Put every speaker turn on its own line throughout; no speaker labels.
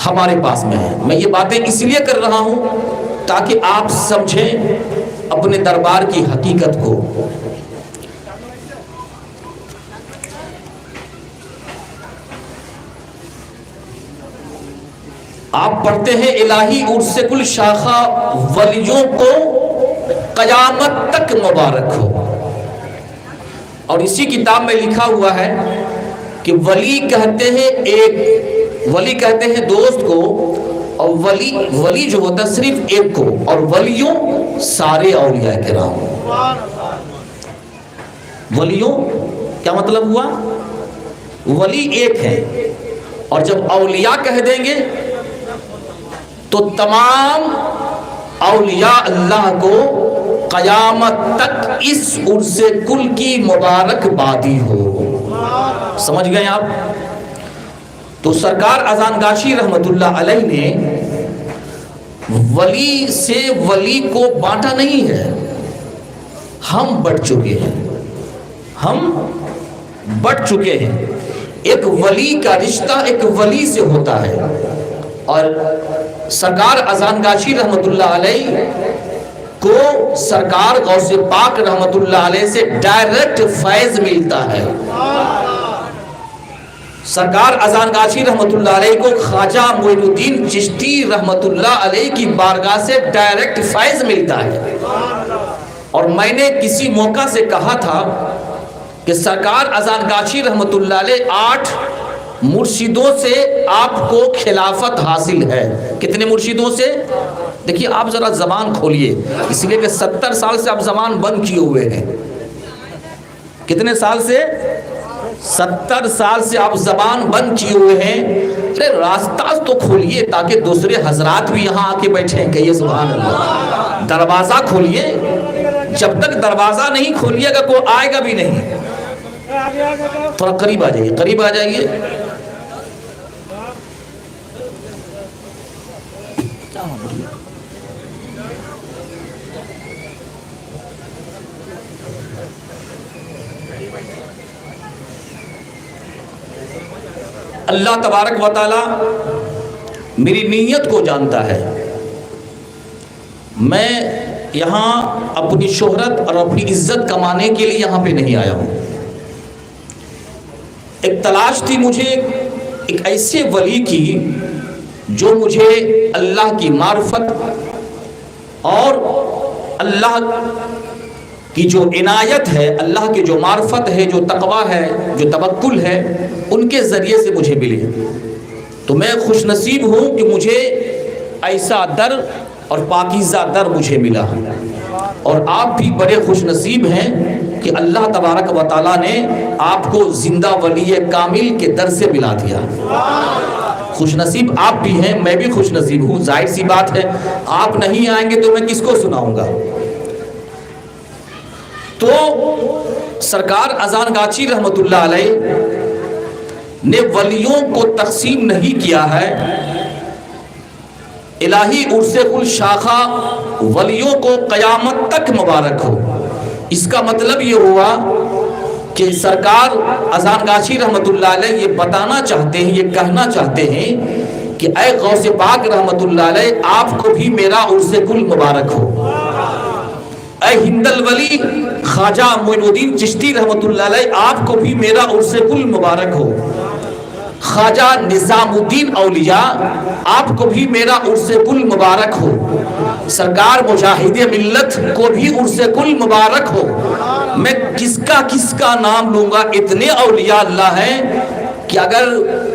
ہمارے پاس میں ہے. میں یہ باتیں اس لیے کر رہا ہوں تاکہ آپ سمجھیں اپنے دربار کی حقیقت کو. آپ پڑھتے ہیں الہی عرس سے کل شاخہ ولیوں کو قیامت تک مبارک ہو. اور اسی کتاب میں لکھا ہوا ہے کہ ولی کہتے ہیں ایک، ولی کہتے ہیں دوست کو، اور ولی جو ہوتا ہے صرف ایک کو، اور ولیوں سارے اولیاء کرام. ولیوں کیا مطلب ہوا؟ ولی ایک ہے، اور جب اولیاء کہہ دیں گے تو تمام اولیاء اللہ کو قیامت تک اس عرس کل کی مبارک بادی ہو. سمجھ گئے آپ؟ تو سرکار اذان گاشی رحمت اللہ علیہ نے ولی سے ولی کو بانٹا نہیں ہے. ہم بٹ چکے ہیں، ہم بٹ چکے ہیں. ایک ولی کا رشتہ ایک ولی سے ہوتا ہے، اور سرکار اذان گاشی رحمت اللہ علیہ کو سرکار غوث پاک رحمت اللہ علیہ سے ڈائریکٹ فیض ملتا ہے. سرکار اذان گاشی رحمت اللہ علیہ کو خواجہ معین الدین چشتی رحمت اللہ علیہ کی بارگاہ سے ڈائریکٹ فیض ملتا ہے. اور میں نے کسی موقع سے کہا تھا کہ سرکار اذان گاشی رحمت اللہ علیہ 8 مرشدوں سے آپ کو خلافت حاصل ہے. کتنے مرشدوں سے؟ دیکھیے آپ ذرا زبان کھولیے، اس لیے کہ 70 سال سے آپ زبان بند کیے ہوئے ہیں. کتنے سال سے؟ 70 سال سے آپ زبان بند کیے ہوئے ہیں. ارے راستہ تو کھولیے تاکہ دوسرے حضرات بھی یہاں آ کے بیٹھیں. کہیے سبحان اللہ. دروازہ کھولیے. جب تک دروازہ نہیں کھولیے گا کوئی آئے گا بھی نہیں. تھوڑا قریب آ جائیے، قریب آ جائیے. اللہ تبارک و تعالی میری نیت کو جانتا ہے. میں یہاں اپنی شہرت اور اپنی عزت کمانے کے لیے یہاں پہ نہیں آیا ہوں. ایک تلاش تھی مجھے ایک ایسے ولی کی جو مجھے اللہ کی معرفت اور اللہ کی جو عنایت ہے، اللہ کی جو معرفت ہے، جو تقوی ہے، جو توکل ہے، ان کے ذریعے سے مجھے ملی. تو میں خوش نصیب ہوں کہ مجھے ایسا در اور پاکیزہ در مجھے ملا. اور آپ بھی بڑے خوش نصیب ہیں کہ اللہ تبارک و تعالیٰ نے آپ کو زندہ ولی کامل کے در سے ملا دیا. خوش نصیب آپ بھی ہیں، میں بھی خوش نصیب ہوں. ظاہر سی بات ہے آپ نہیں آئیں گے تو میں کس کو سناؤں گا. تو سرکار اذان گاچی رحمت اللہ علیہ نے ولیوں کو تقسیم نہیں کیا ہے. الہی عرس کل شاخہ ولیوں کو قیامت تک مبارک ہو. اس کا مطلب یہ ہوا کہ سرکار اذان گاشی رحمت اللہ علیہ یہ بتانا چاہتے ہیں، یہ کہنا چاہتے ہیں کہ اے غوث پاک رحمت اللہ علیہ آپ کو بھی میرا عرس کل مبارک ہو. اے ہند الولی خواجہ معین الدین چشتی رحمت اللہ علیہ آپ کو بھی میرا عرس کل مبارک ہو. خواجہ نظام الدین اولیاء آپ کو بھی میرا عرس کل مبارک ہو. سرکار مجاہد ملت کو بھی عرس کل مبارک ہو. میں کس کا نام لوں گا؟ اتنے اولیاء اللہ ہیں کہ اگر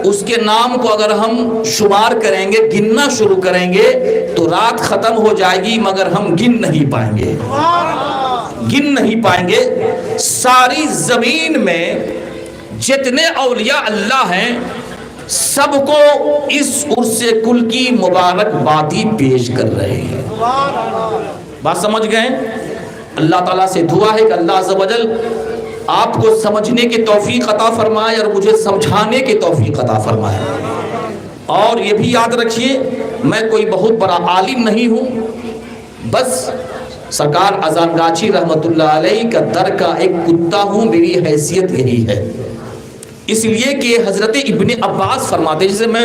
اس کے نام کو اگر ہم شمار کریں گے، گننا شروع کریں گے تو رات ختم ہو جائے گی، مگر ہم گن نہیں پائیں گے، گن نہیں پائیں گے. ساری زمین میں جتنے اولیاء اللہ ہیں سب کو اس عرس کل کی مبارک بادی پیش کر رہے ہیں. بات سمجھ گئے؟ اللہ تعالیٰ سے دعا ہے کہ اللہ عز و جل آپ کو سمجھنے کی توفیق عطا فرمائے اور مجھے سمجھانے کی توفیق عطا فرمائے. اور یہ بھی یاد رکھیے میں کوئی بہت بڑا عالم نہیں ہوں، بس سرکار اذان گاچی رحمت اللہ علیہ کا در کا ایک کتا ہوں. میری حیثیت یہی ہے. اس لیے کہ حضرت ابن عباس فرماتے، جسے میں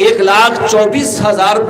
1,24,000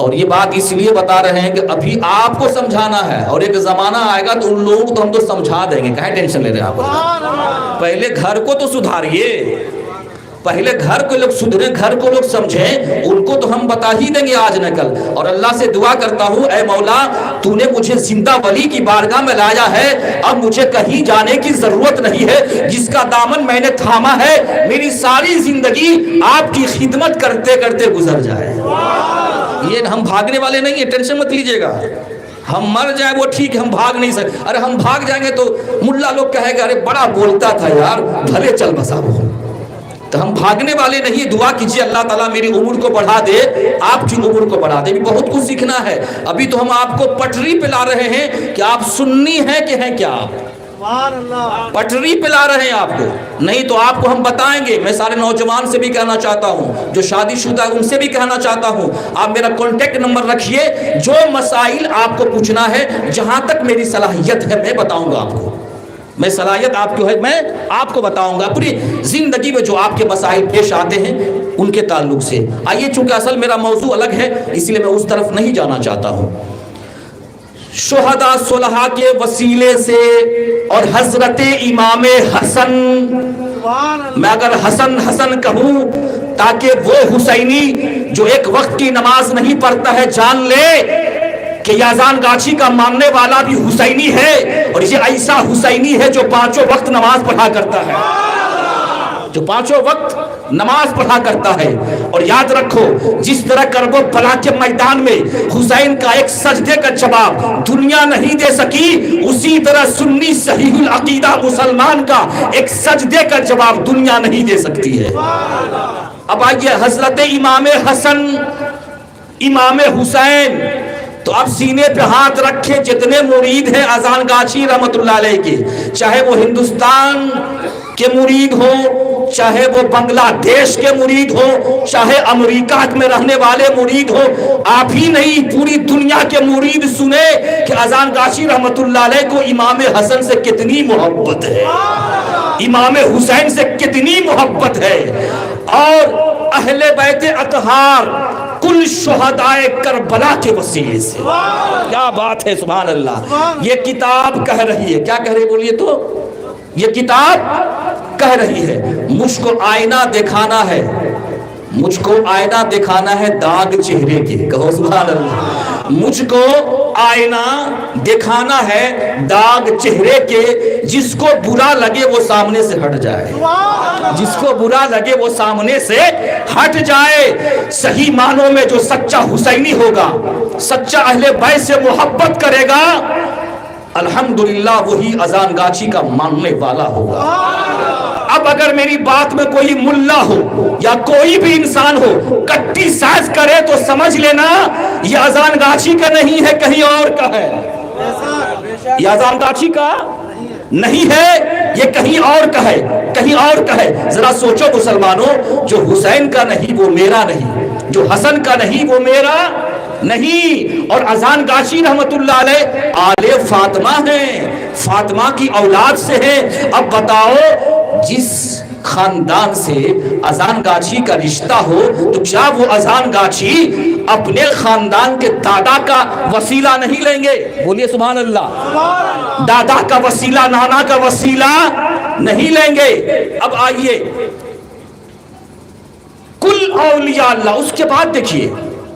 اور یہ بات اس لیے بتا رہے ہیں کہ ابھی آپ کو سمجھانا ہے، اور ایک زمانہ آئے گا تو ان لوگوں کو تو ہم تو سمجھا دیں گے، کہیں ٹینشن لے رہے ہیں آپ؟ پہلے گھر کو تو سدھاریے، پہلے گھر کو لوگ سدھرے، گھر کو لوگ سمجھیں، ان کو تو ہم بتا ہی دیں گے آج نہ کل۔ اور اللہ سے دعا کرتا ہوں، اے مولا تو نے مجھے زندہ ولی کی بارگاہ میں لایا ہے، اب مجھے کہیں جانے کی ضرورت نہیں ہے، جس کا دامن میں نے تھاما ہے میری ساری زندگی آپ کی خدمت کرتے کرتے گزر جائے۔ یہ ہم بھاگنے والے نہیں ہیں، ٹینشن مت لیجئے گا۔ ہم مر جائیں وہ ٹھیک ہے، ہم بھاگ نہیں سکتے۔ ارے ہم بھاگ جائیں گے تو ملا لوگ کہے گا ارے بڑا بولتا تھا یار، بھلے چل بسا وہ۔ تو ہم بھاگنے والے نہیں، دعا کیجئے اللہ تعالیٰ میری عمر کو بڑھا دے، آپ کی عمر کو بڑھا دے۔ بہت کچھ سیکھنا ہے، ابھی تو ہم آپ کو پٹری پہ لا رہے ہیں کہ آپ سنی ہیں کہ ہیں کیا، پٹری پہ لا رہے ہیں آپ کو، نہیں تو آپ کو ہم بتائیں گے۔ میں سارے نوجوان سے بھی کہنا چاہتا ہوں، جو شادی شدہ ہے ان سے بھی کہنا چاہتا ہوں، آپ میرا کانٹیکٹ نمبر رکھیے، جو مسائل آپ کو پوچھنا ہے، جہاں تک میری صلاحیت ہے میں بتاؤں گا آپ کو، میں صلاحیت آپ کو ہے میں آپ کو بتاؤں گا پوری زندگی میں جو آپ کے مسائل پیش آتے ہیں ان کے تعلق سے۔ آئیے چونکہ اصل میرا موضوع الگ ہے اس لیے میں اس طرف نہیں جانا چاہتا ہوں۔ شہداء صلحاء کے وسیلے سے اور حضرت امام حسن، میں اگر حسن حسن کہوں تاکہ وہ حسینی جو ایک وقت کی نماز نہیں پڑھتا ہے جان لے کہ یازان گاچھی کا ماننے والا بھی حسینی ہے، اور یہ ایسا حسینی ہے جو پانچوں وقت نماز پڑھا کرتا ہے، جو پانچوں وقت نماز پڑھا کرتا ہے۔ اور یاد رکھو جس طرح کرب و بلا کے میدان میں حسین کا ایک سجدے کا جواب دنیا نہیں دے سکی، اسی طرح سنی صحیح العقیدہ مسلمان کا ایک سجدے کا جواب دنیا نہیں دے سکتی ہے۔ اب آئیے حضرت امام حسن امام حسین، تو اب سینے پہ ہاتھ رکھے جتنے مرید ہیں اذان گاچھی رحمت اللہ علیہ کے، چاہے وہ ہندوستان کے مرید ہو، چاہے وہ بنگلہ دیش کے مرید ہو، چاہے امریکہ میں رہنے والے مرید ہو، آپ ہی نہیں پوری دنیا کے مرید سنے کہ اذان گاچھی رحمت اللہ علیہ کو امام حسن سے کتنی محبت ہے، امام حسین سے کتنی محبت ہے۔ اور اہل بیت اطہار کل شہداء کربلا کے وسیلے سے، کیا بات ہے، سبحان اللہ۔ یہ کتاب کہہ رہی ہے، کیا کہہ رہی ہے بولیے تو، یہ کتاب کہہ رہی ہے مجھ کو آئینہ دکھانا ہے، مجھ کو آئینہ دکھانا ہے داغ چہرے کے، کہو سبحان اللہ، مجھ کو آئینہ دکھانا ہے داغ چہرے کے، جس کو برا لگے وہ سامنے سے ہٹ جائے، جس کو برا لگے وہ سامنے سے ہٹ جائے۔ صحیح معنوں میں جو سچا حسینی ہوگا، سچا اہل بیت سے محبت کرے گا، الحمدللہ وہی اذان گاچھی کا ماننے والا ہوگا۔ اب اگر میری بات میں کوئی ملا ہو یا کوئی بھی انسان ہو کٹی سائز کرے تو سمجھ لینا یہ اذان گاچھی کا نہیں ہے، کہیں اور کا ہے، یہ اذان گاچھی کا نہیں ہے، یہ کہیں اور کا ہے، کہیں اور کا ہے۔ ذرا سوچو مسلمانوں، جو حسین کا نہیں وہ میرا نہیں، جو حسن کا نہیں وہ میرا نہیں۔ اور اذان گاچھی رحمت اللہ علیہ آل فاطمہ ہیں، فاطمہ کی اولاد سے ہیں۔ اب بتاؤ جس خاندان سے اذان گاچھی کا رشتہ ہو تو کیا وہ اذان گاچھی اپنے خاندان کے دادا کا وسیلہ نہیں لیں گے؟ بولیے سبحان اللہ، دادا کا وسیلہ، نانا کا وسیلہ نہیں لیں گے۔ اب آئیے کل اولیاء اللہ، اس کے بعد دیکھیے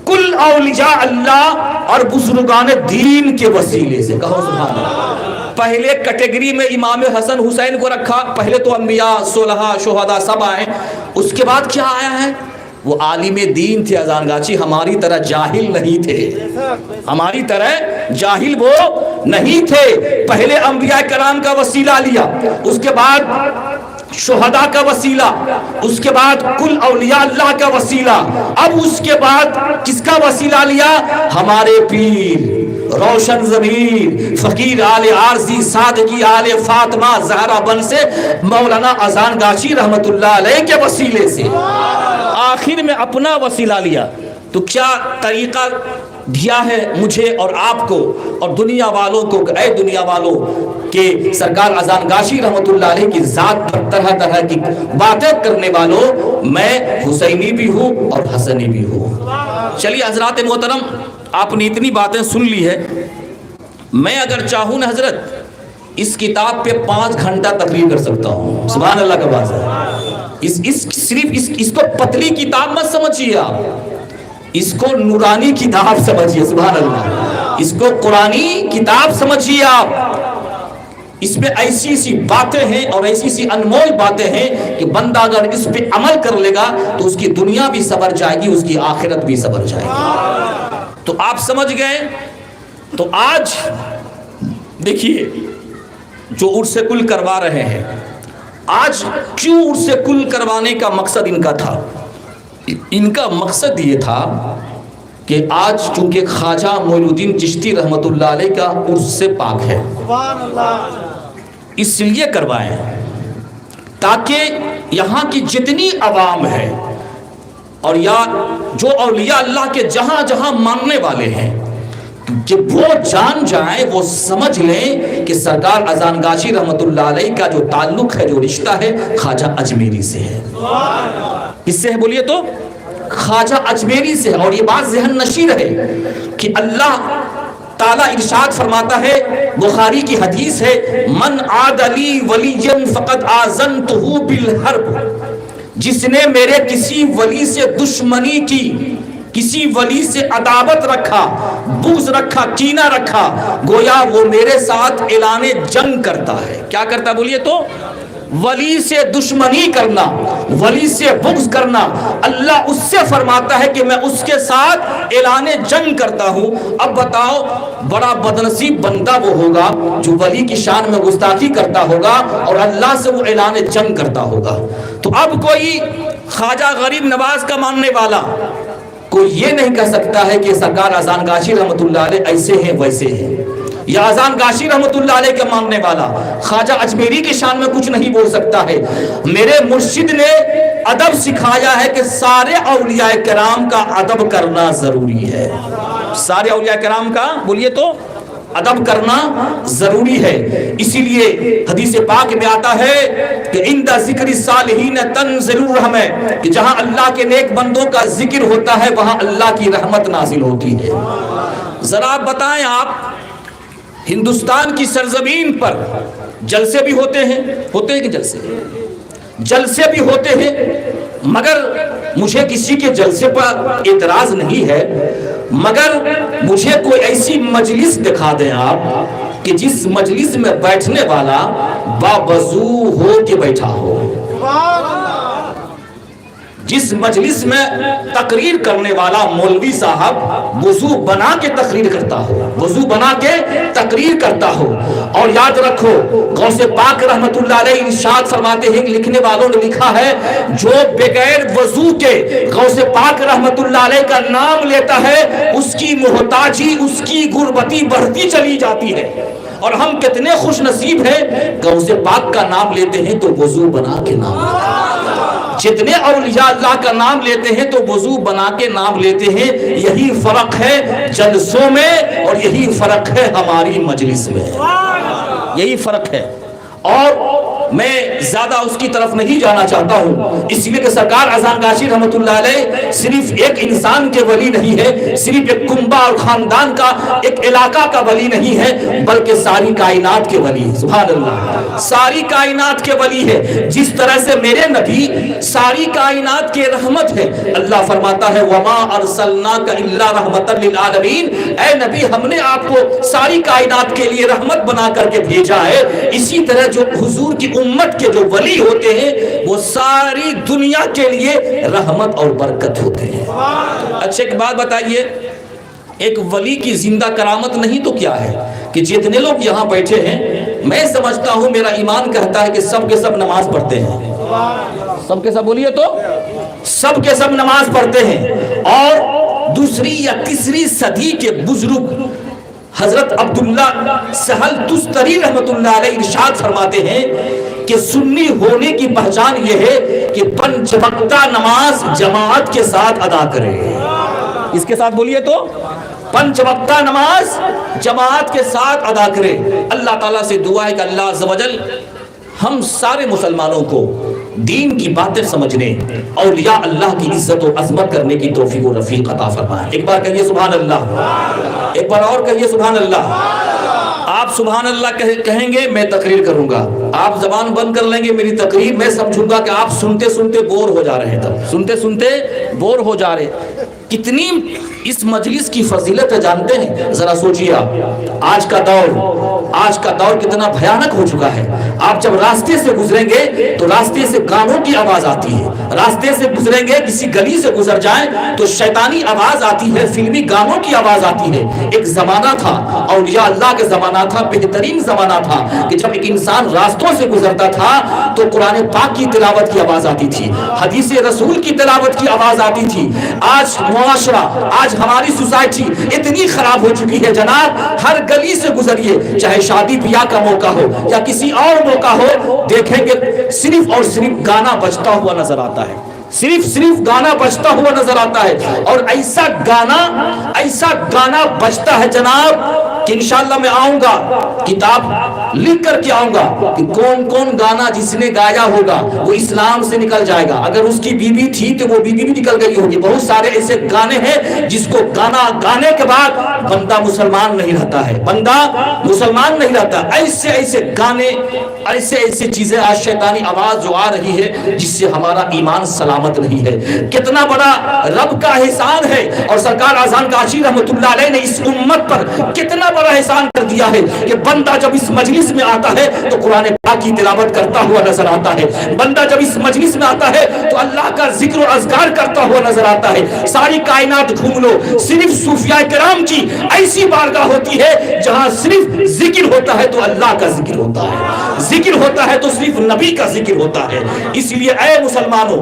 کل اولیاء اللہ اور بزرگان دین کے وسیلے سے، کہو سبحان اللہ۔ پہلے کیٹیگری میں امام حسن حسین کو رکھا، پہلے تو انبیاء، صلحاء، شہداء سب آئے، اس کے بعد کیا آیا ہے؟ وہ عالم دین تھے اذان گاچھی، ہماری طرح جاہل نہیں تھے، ہماری طرح جاہل وہ نہیں تھے۔ پہلے انبیاء کرام کا وسیلہ لیا، اس کے بعد شہداء کا وسیلہ، اس کے بعد کل اولیاء اللہ کا وسیلہ، اب اس کے بعد کس کا وسیلہ لیا؟ ہمارے پیر روشن ضمیر فقیر آل عارضی صادقی آل فاطمہ زہرا بن سے مولانا اذان گاچھی رحمت اللہ علیہ کے وسیلے سے، آخر میں اپنا وسیلہ لیا۔ تو کیا طریقہ دیا ہے مجھے اور آپ کو اور دنیا والوں کو، اے دنیا والوں کہ سرکار اذان گاشی رحمت اللہ علیہ کی ذات پر طرح طرح کی باتیں کرنے والوں میں حسینی بھی ہوں اور حسنی بھی ہوں۔ چلیے حضرات محترم، آپ نے اتنی باتیں سن لی ہے، میں اگر چاہوں نا حضرت اس کتاب پہ 5 گھنٹہ تقریر کر سکتا ہوں، سبحان اللہ کا باز ہے۔ صرف اس کو پتلی کتاب مت سمجھیے آپ، اس کو نورانی کتاب سمجھیے، سبحان اللہ، اس کو قرآنی کتاب سمجھیے آپ۔ اس میں ایسی ایسی باتیں ہیں اور ایسی ایسی انمول باتیں ہیں کہ بندہ اگر اس پہ عمل کر لے گا تو اس کی دنیا بھی سنور جائے گی، اس کی آخرت بھی سنور جائے گی۔ تو آپ سمجھ گئے۔ تو آج دیکھیے جو عرس کل کروا رہے ہیں، آج کیوں عرس کل کروانے کا مقصد ان کا تھا؟ ان کا مقصد یہ تھا کہ آج چونکہ خواجہ معین الدین چشتی رحمت اللہ علیہ کا عرس پاک ہے، اس لیے کروائیں تاکہ یہاں کی جتنی عوام ہے اور یا جو اولیاء اللہ کے جہاں جہاں ماننے والے ہیں کہ وہ جان جائیں، وہ سمجھ لیں کہ سرکار اذان گاشی رحمت اللہ علیہ کا جو تعلق ہے، جو رشتہ ہے، خواجہ اجمیری سے ہے۔ کس سے ہے بولیے تو؟ خواجہ اجمیری سے ہے۔ اور یہ بات ذہن نشین ہے کہ اللہ تعالیٰ ارشاد فرماتا ہے، بخاری کی حدیث ہے، من عاد لی ولیا فقد آذنتہ بالحرب، جس نے میرے کسی ولی سے دشمنی کی، کسی ولی سے عداوت رکھا، بغض رکھا، کینہ رکھا، گویا وہ میرے ساتھ اعلان جنگ کرتا ہے۔ کیا کرتا بولیے تو؟ ولی سے دشمنی کرنا، ولی سے بغض کرنا، اللہ اس سے فرماتا ہے کہ میں اس کے ساتھ اعلان جنگ کرتا ہوں۔ اب بتاؤ بڑا بدنصیب بندہ وہ ہوگا جو ولی کی شان میں گستاخی کرتا ہوگا اور اللہ سے وہ اعلان جنگ کرتا ہوگا۔ تو اب کوئی خواجہ غریب نواز کا ماننے والا کوئی یہ نہیں کہہ سکتا ہے کہ سرکار اذان گاشی رحمت اللہ علیہ ایسے ہیں ویسے ہیں، یا اذان گاشی رحمت اللہ علیہ کا ماننے والا خواجہ اجمیری کی شان میں کچھ نہیں بول سکتا ہے۔ میرے مرشد نے ادب سکھایا ہے کہ سارے اولیاء کرام کا ادب کرنا ضروری ہے، سارے اولیاء کرام کا بولیے تو ادب کرنا ضروری ہے۔ اسی لیے حدیث پاک میں آتا ہے کہ عند ذکر الصالحین تنزل الرحمہ، کہ جہاں اللہ کے نیک بندوں کا ذکر ہوتا ہے وہاں اللہ کی رحمت نازل ہوتی ہے۔ ذرا بتائیں آپ، ہندوستان کی سرزمین پر جلسے بھی ہوتے ہیں کہ جلسے بھی ہوتے ہیں، مگر مجھے کسی کے جلسے پر اعتراض نہیں ہے، مگر مجھے کوئی ایسی مجلس دکھا دیں آپ کہ جس مجلس میں بیٹھنے والا باوضو ہو کے بیٹھا ہو، جس مجلس میں تقریر کرنے والا مولوی صاحب وضو بنا کے تقریر کرتا ہو، وضو بنا کے تقریر کرتا ہو۔ اور یاد رکھو غوث پاک رحمت اللہ علیہ ارشاد فرماتے ہیں، لکھنے والوں نے لکھا ہے، جو بغیر وضو کے غوث پاک رحمت اللہ علیہ کا نام لیتا ہے اس کی محتاجی، اس کی غربتی بڑھتی چلی جاتی ہے۔ اور ہم کتنے خوش نصیب ہیں، غوث پاک کا نام لیتے ہیں تو وضو بنا کے نام لیتے ہیں۔ جتنے اولیاء اللہ کا نام لیتے ہیں تو وضو بنا کے نام لیتے ہیں۔ یہی فرق ہے جلسوں میں اور یہی فرق ہے ہماری مجلس میں، یہی فرق ہے۔ اور میں زیادہ اس کی طرف نہیں جانا چاہتا ہوں، اس لیے کہ سرکار اذان گاشی رحمت اللہ علیہ صرف ایک انسان کے ولی نہیں ہے، صرف ایک کنبہ اور خاندان کا، ایک علاقہ کا ولی نہیں ہے، بلکہ ساری کائنات کے ولی ہے۔ سبحان اللہ، ساری کائنات کے ولی ہے۔ جس طرح سے میرے نبی ساری کائنات کے رحمت ہے، اللہ فرماتا ہے وما ارسلناک الا رحمتا للعالمین، اے نبی ہم نے آپ کو ساری کائنات کے لیے رحمت بنا کر کے بھیجا ہے۔ اسی طرح جو حضور کی امت کے جو ولی ہوتے ہیں وہ ساری دنیا کے لیے رحمت اور برکت ہوتے ہیں۔ اچھا ایک بات بتائیے، ایک ولی کی زندہ کرامت نہیں تو کیا ہے کہ جتنے لوگ یہاں بیٹھے ہیں، میں سمجھتا ہوں، میرا ایمان کہتا ہے کہ سب کے سب نماز پڑھتے ہیں، سب کے سب بولیے تو سب کے سب نماز پڑھتے ہیں۔ اور دوسری یا تیسری صدی کے بزرگ حضرت عبداللہ سہل تستری رحمت اللہ علیہ ارشاد فرماتے ہیں کہ سنی ہونے کی پہچان یہ ہے کہ 5 وقتہ نماز جماعت کے ساتھ ادا کرے۔ اس کے ساتھ بولیے تو 5 وقتہ نماز جماعت کے ساتھ ادا کرے. اللہ تعالیٰ سے دعا ہے کہ اللہ عز و جل ہم سارے مسلمانوں کو دین کی باتیں سمجھنے، اولیاء اللہ کی عزت و عظمت کرنے کی توفیق و رفیق عطا فرمائے. ایک بار کہیے سبحان اللہ، ایک بار اور کہیے سبحان اللہ. آپ سبحان اللہ کہیں گے، میں تقریر کروں گا. آپ زبان بند کر لیں گے میری تقریر، میں سمجھوں گا کہ آپ سنتے سنتے بور ہو جا رہے ہیں. تب سنتے سنتے بور ہو جا رہے. کتنی اس مجلس کی فضیلت ہے جانتے ہیں؟ ذرا سوچیے آپ. آج کا دور کتنا بھیانک ہو چکا ہے. آپ جب راستے سے گزریں گے تو راستے سے گانوں کی آواز آتی ہے. راستے سے گزریں گے، کسی گلی سے گزر جائیں تو شیطانی آواز آتی ہے، فلمی گانوں کی آواز آتی ہے. ایک زمانہ تھا، اولیاء اللہ کے زمانہ تھا، بہترین زمانہ تھا کہ جب ایک انسان راستوں سے گزرتا تھا تو قرآن پاک کی تلاوت کی آواز آتی تھی، حدیث رسول کی تلاوت کی آواز آتی تھی. آج معاشرہ، آج ہماری سوسائٹی اتنی خراب ہو چکی ہے جناب، ہر گلی سے گزریے، چاہے شادی بیاہ کا موقع ہو یا کسی اور موقع ہو، دیکھیں گے صرف اور صرف گانا بجتا ہوا نظر آتا ہے. صرف گانا بجتا ہوا نظر آتا ہے. اور ایسا گانا بجتا ہے جناب کہ انشاءاللہ میں آؤں گا، کتاب لکھ کر کے آؤں گا کہ کون کون گانا جس نے گایا ہوگا وہ اسلام سے نکل جائے گا. اگر اس کی بیوی تھی تو وہ بیوی بھی نکل گئی ہوگی. بہت سارے ایسے گانے ہیں جس کو گانا گانے کے بعد بندہ مسلمان نہیں رہتا ہے، بندہ مسلمان نہیں رہتا. ایسے گانے، ایسے چیزیں، آج شیطانی آواز جو آ رہی ہے جس سے ہمارا ایمان سلامت نہیں ہے. کتنا بڑا رب کا احسان ہے. اور سرکار اذان گاشی رحمت اللہ علیہ نے اس امت پر کتنا بڑا احسان کر دیا ہے کہ بندہ جب اس مجلس میں آتا ہے تو قرآن پاک کی تلاوت کرتا ہوا نظر آتا ہے. بندہ جب اس مجلس میں آتا ہے تو اللہ کا ذکر و اذکار کرتا ہوا نظر آتا ہے. ساری کائنات گھوم لو، صرف صوفیاء کرام کی ایسی بارگاہ ہوتی ہے جہاں صرف ذکر ہوتا ہے تو اللہ کا ذکر ہوتا ہے، ذکر ہوتا ہے تو صرف نبی کا ذکر ہوتا ہے. اس لیے اے مسلمانوں،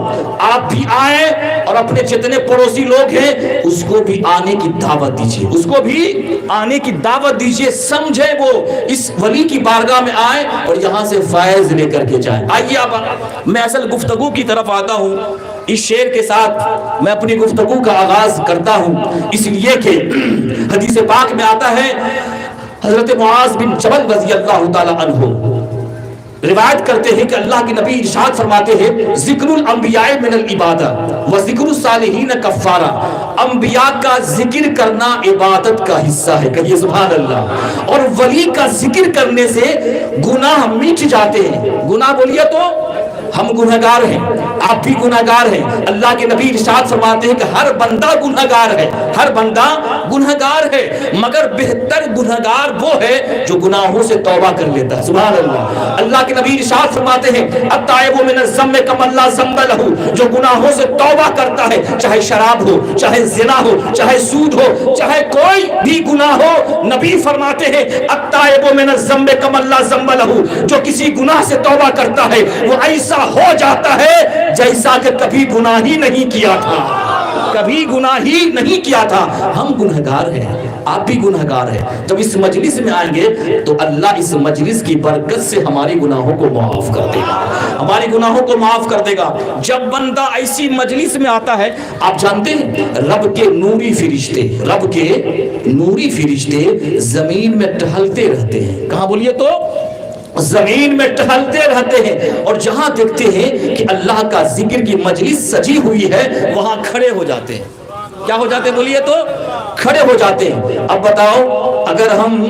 آپ بھی آئیں اور اپنے جتنے پڑوسی لوگ ہیں اس کو بھی آنے کی دعوت دیجیے، اس کو بھی آنے کی دعوت دیجیے. سمجھے وہ اس ولی کی بارگاہ میں آئیں اور یہاں سے فائز لے کر کے جائیں. آئیے اب میں اصل گفتگو کی طرف آتا ہوں. اس شعر کے ساتھ میں اپنی گفتگو کا آغاز کرتا ہوں، اس لیے کہ حدیث پاک میں آتا ہے، حضرت معاذ بن جبل رضی اللہ تعالی عنہ روایت کرتے ہیں کہ اللہ کے نبی ارشاد فرماتے ہیں، ذکر الانبیاء من العبادہ و ذکر الصالحین کفارہ. انبیاء کا ذکر کرنا عبادت کا حصہ ہے. کہیے سبحان اللہ. اور ولی کا ذکر کرنے سے گناہ مٹ جاتے ہیں. گناہ بولیے تو ہم گنہگار ہیں، آپ بھی گنہگار ہیں. اللہ کے نبی ارشاد فرماتے ہیں کہ ہر بندہ گنہگار ہے، ہر بندہ گنہگار ہے، مگر بہتر گنہگار وہ ہے جو گناہوں سے توبہ کر لیتا ہے. سبحان اللہ. اللہ کے نبی ارشاد فرماتے ہیں، التائب من الذنب کمن لا ذنب له. جو گناہوں سے توبہ کرتا ہے، چاہے شراب ہو، چاہے زنا ہو، چاہے سود ہو، چاہے کوئی بھی گناہ ہو، نبی فرماتے ہیں التائب من الذنب کمن لا ذنب له. جو کسی گناہ سے توبہ کرتا ہے وہ ایسا ہو جاتا ہے جیسا کہ کبھی گناہ ہی نہیں کیا تھا، کبھی گناہ ہی نہیں کیا تھا. ہم گنہگار ہیں، آپ بھی گنہگار ہیں. جب اس مجلس میں آئیں گے تو اللہ اس مجلس کی برکت سے ہماری گناہوں کو معاف کر دے گا، ہماری گناہوں کو معاف کر دے گا. جب بندہ ایسی مجلس میں آتا ہے، آپ جانتے ہیں رب کے نوری فرشتے، رب کے نوری فرشتے زمین میں ٹہلتے رہتے ہیں. کہاں بولیے تو زمین میں ٹہلتے رہتے ہیں، اور جہاں دیکھتے ہیں کہ اللہ کا ذکر کی مجلس سجی ہوئی ہے وہاں کھڑے ہو جاتے ہیں. کیا ہو جاتے ہیں بولیے تو؟ کھڑے ہو جاتے ہیں. اب بتاؤ اگر ہم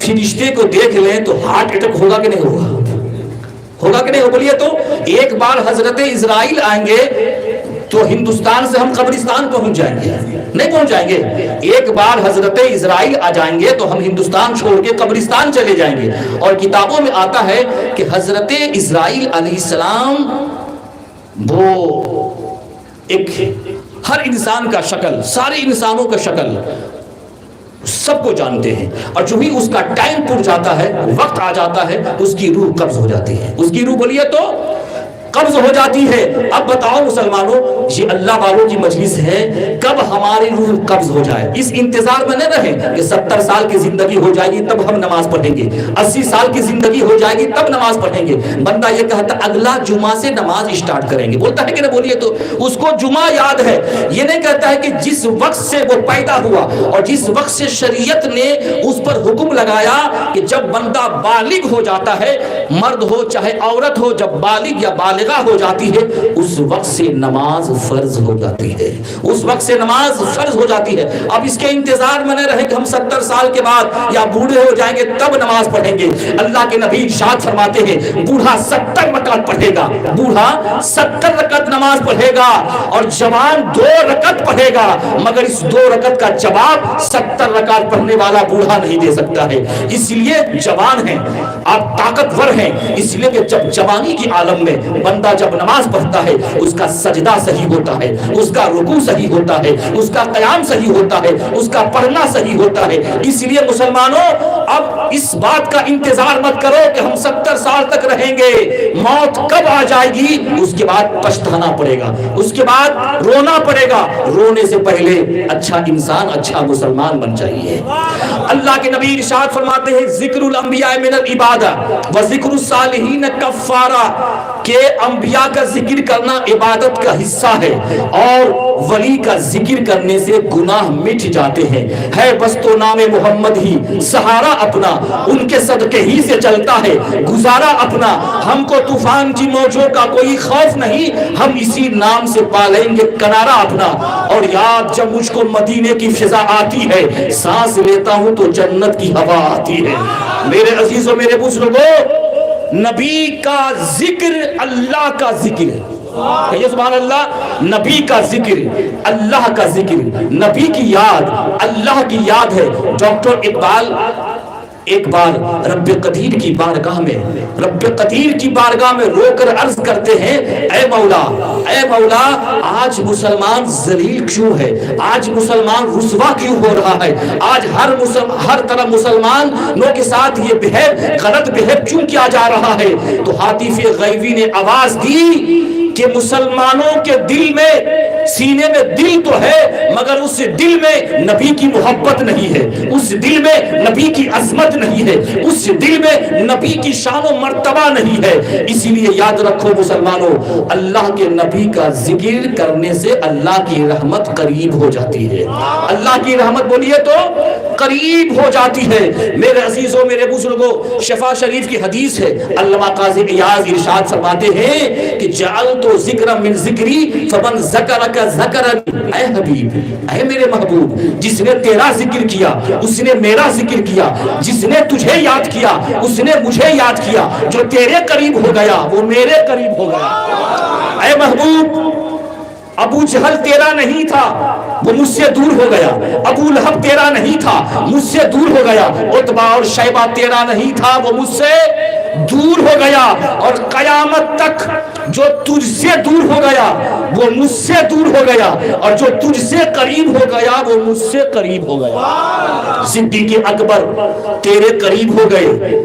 فرشتے کو دیکھ لیں تو ہارٹ اٹیک ہوگا کہ نہیں ہوگا؟ ہوگا کہ نہیں ہو بولیے تو؟ ایک بار حضرت اسرائیل آئیں گے تو ہندوستان سے ہم قبرستان پہنچ جائیں گے؟ نہیں پہنچ جائیں گے. ایک بار حضرت اسرائیل آ جائیں گے تو ہم ہندوستان چھوڑ کے قبرستان چلے جائیں گے. اور کتابوں میں آتا ہے کہ حضرت اسرائیل علیہ السلام وہ ایک ہر انسان کا شکل، سارے انسانوں کا شکل سب کو جانتے ہیں. اور جو بھی اس کا ٹائم پڑ جاتا ہے، وقت آ جاتا ہے، اس کی روح قبض ہو جاتی ہے. اس کی روح بولیے تو قبض ہو جاتی ہے. اب بتاؤ مسلمانوں، یہ اللہ والوں کی مجلس ہے، کب ہماری روح قبض ہو جائے، اس انتظار میں نہ رہیں کہ 70 سال کی زندگی ہو جائے گی تب ہم نماز پڑھیں گے، 80 سال کی زندگی ہو جائے گی تب نماز پڑھیں گے۔ بندہ یہ کہتا اگلا جمعہ سے نماز اسٹارٹ کریں گے، بولتا ہے کہ نہ بولیے، تو اس کو جمعہ یاد ہے، یہ نہیں کہتا ہے کہ جس وقت سے وہ پیدا ہوا اور جس وقت سے شریعت نے اس پر حکم لگایا کہ جب بندہ بالغ ہو جاتا ہے، مرد ہو چاہے عورت ہو، جب بالغ یا بالغہ ہو جاتی ہے اس وقت سے نماز فرض ہو جاتی ہے، اس وقت سے نماز فرض ہو جاتی ہے۔ اب اس کے انتظار میں نہ رہے کہ ہم 70 سال کے بعد یا بوڑھے ہو جائیں گے تب نماز پڑھیں گے۔ اللہ کے نبی ارشاد فرماتے ہیں بوڑھا 70 رکعت پڑھے گا، بوڑھا 70 رکعت نماز پڑھے گا اور جوان 2 رکعت پڑھے گا، مگر اس 2 رکعت کا جواب 70 رکعت پڑھنے والا بوڑھا نہیں دے سکتا ہے۔ اس لیے جوان ہیں آپ، طاقتور ہیں، اس لیے کہ جب جوانی کی عالم میں بندہ جب نماز پڑھتا ہے اس کا سجدہ صحیح ہوتا ہے، اس کا رکوع صحیح ہوتا ہے، اس کا قیام صحیح ہوتا ہے، اس کا پڑھنا صحیح ہوتا ہے۔ اس لیے مسلمانوں اب اس بات کا انتظار مت کرو کہ ہم 70 سال تک رہیں گے، موت کب آ جائے گی اس کے بعد پچھتانا پڑے گا، اس کے بعد رونا پڑے گا، رونے سے پہلے اچھا انسان اچھا مسلمان بن جائیے۔ اللہ کے نبی ارشاد فرماتے ہیں ذکر الانبیاء من العبادہ و ذکر الصالحین کفارہ، کہ انبیاء کا ذکر کرنا عبادت کا حصہ ہے اور ولی کا ذکر کرنے سے گناہ مٹ جاتے ہیں۔ ہے بس تو نام محمد ہی سہارا اپنا، ان کے صدقے ہی سے چلتا ہے گزارا اپنا، ہم کو طوفان کی موجوں کا کوئی خوف نہیں، ہم اسی نام سے پالیں گے کنارہ اپنا۔ اور یاد جب مجھ کو مدینے کی فضا آتی ہے، سانس لیتا ہوں تو جنت کی ہوا آتی ہے۔ میرے عزیزوں میرے بزرگوں، نبی کا ذکر اللہ کا ذکر ہے، کہیے سبحان اللہ، نبی کا ذکر اللہ کا ذکر، نبی کی یاد اللہ کی یاد ہے۔ ڈاکٹر اقبال ایک بار رب قدیر کی بارگاہ میں، رب قدیر کی بارگاہ میں رو کر عرض کرتے ہیں اے مولا، اے مولا، آج مسلمان ذلیل کیوں ہے، آج مسلمان رسوا کیوں ہو رہا ہے، آج ہر طرح مسلمانوں کے ساتھ یہ غلط بہیو کیوں کیا جا رہا ہے۔ تو حاطف غیبی نے آواز دی کہ مسلمانوں کے دل میں، سینے میں دل تو ہے مگر اس دل میں نبی کی محبت نہیں ہے، اس دل میں نبی کی عظمت نہیں ہے، اس دل میں نبی کی شان و مرتبہ نہیں ہے۔ اسی لیے یاد رکھو مسلمانوں، اللہ کے نبی کا ذکر کرنے سے اللہ کی رحمت قریب ہو جاتی ہے۔ اللہ کی رحمت بولیے تو قریب ہو جاتی ہے۔ میرے عزیزوں میرے بزرگوں، شفا شریف کی حدیث ہے، علامہ قاضی عیاض ارشاد فرماتے ہیں کہ جعلت ذکر من ذکری فمن ذکرک ذکرنی، اے حبیب، اے میرے محبوب، جس نے تیرا ذکر کیا اس نے میرا ذکر کیا، جس نے تجھے یاد کیا اس نے مجھے یاد کیا، جو تیرے قریب ہو گیا وہ میرے قریب ہو گیا۔ اے محبوب، ابو جہل تیرا نہیں تھا وہ مجھ سے دور ہو گیا، ابو لہب تیرا نہیں تھا مجھ سے دور ہو گیا، عتبہ اور شیبہ تیرا نہیں تھا وہ مجھ سے دور ہو گیا، اور قیامت تک جو تجھ سے دور ہو گیا وہ مجھ سے دور ہو گیا، اور جو تجھ سے قریب ہو گیا وہ مجھ سے قریب ہو گیا۔ صدیق اکبر تیرے قریب ہو گئے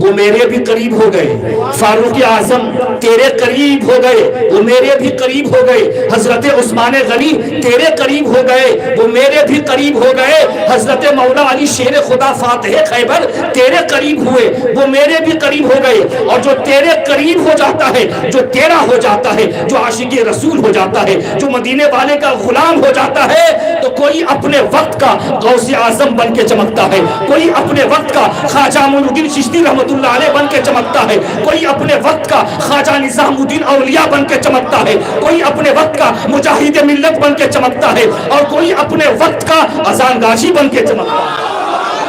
وہ میرے بھی قریب ہو گئے، فاروق اعظم تیرے قریب ہو گئے وہ میرے بھی قریب ہو گئے، حضرت عثمان غنی تیرے قریب ہو گئے وہ میرے بھی قریب ہو گئے، حضرت مولا علی شیر خدا فاتح خیبر تیرے قریب ہوئے وہ میرے بھی قریب ہو گئے۔ اور جو تیرے قریب ہو جاتا ہے، جو تیرا ہو جاتا ہے، جو عاشق رسول ہو جاتا ہے، جو مدینے والے کا غلام ہو جاتا ہے، تو کوئی اپنے وقت کا غوث اعظم بن کے چمکتا ہے، کوئی اپنے وقت کا خواجہ معین الدین چشتی رحمت اللہ علیہ بن کے چمکتا ہے، کوئی اپنے وقت کا خواجہ نظام الدین اولیاء بن کے چمکتا ہے، کوئی اپنے وقت کا مجاہد ملت بن کے چمکتا ہے، اور کوئی اپنے وقت کا اذان گاشی بن کے چمکتا ہے۔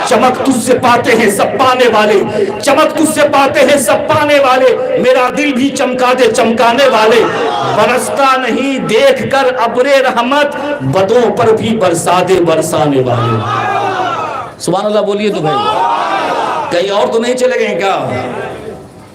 چمک تجھ سے پاتے ہیں سب پانے والے، چمک تجھ سے پاتے ہیں سب پانے والے، میرا دل بھی چمکا دے چمکانے والے، برستا نہیں دیکھ کر ابر رحمت، بدوں پر بھی برسا دے برسانے والے۔ سبحان اللہ بولیے تو بھائی، کہیں اور تو نہیں چلے گئے کیا؟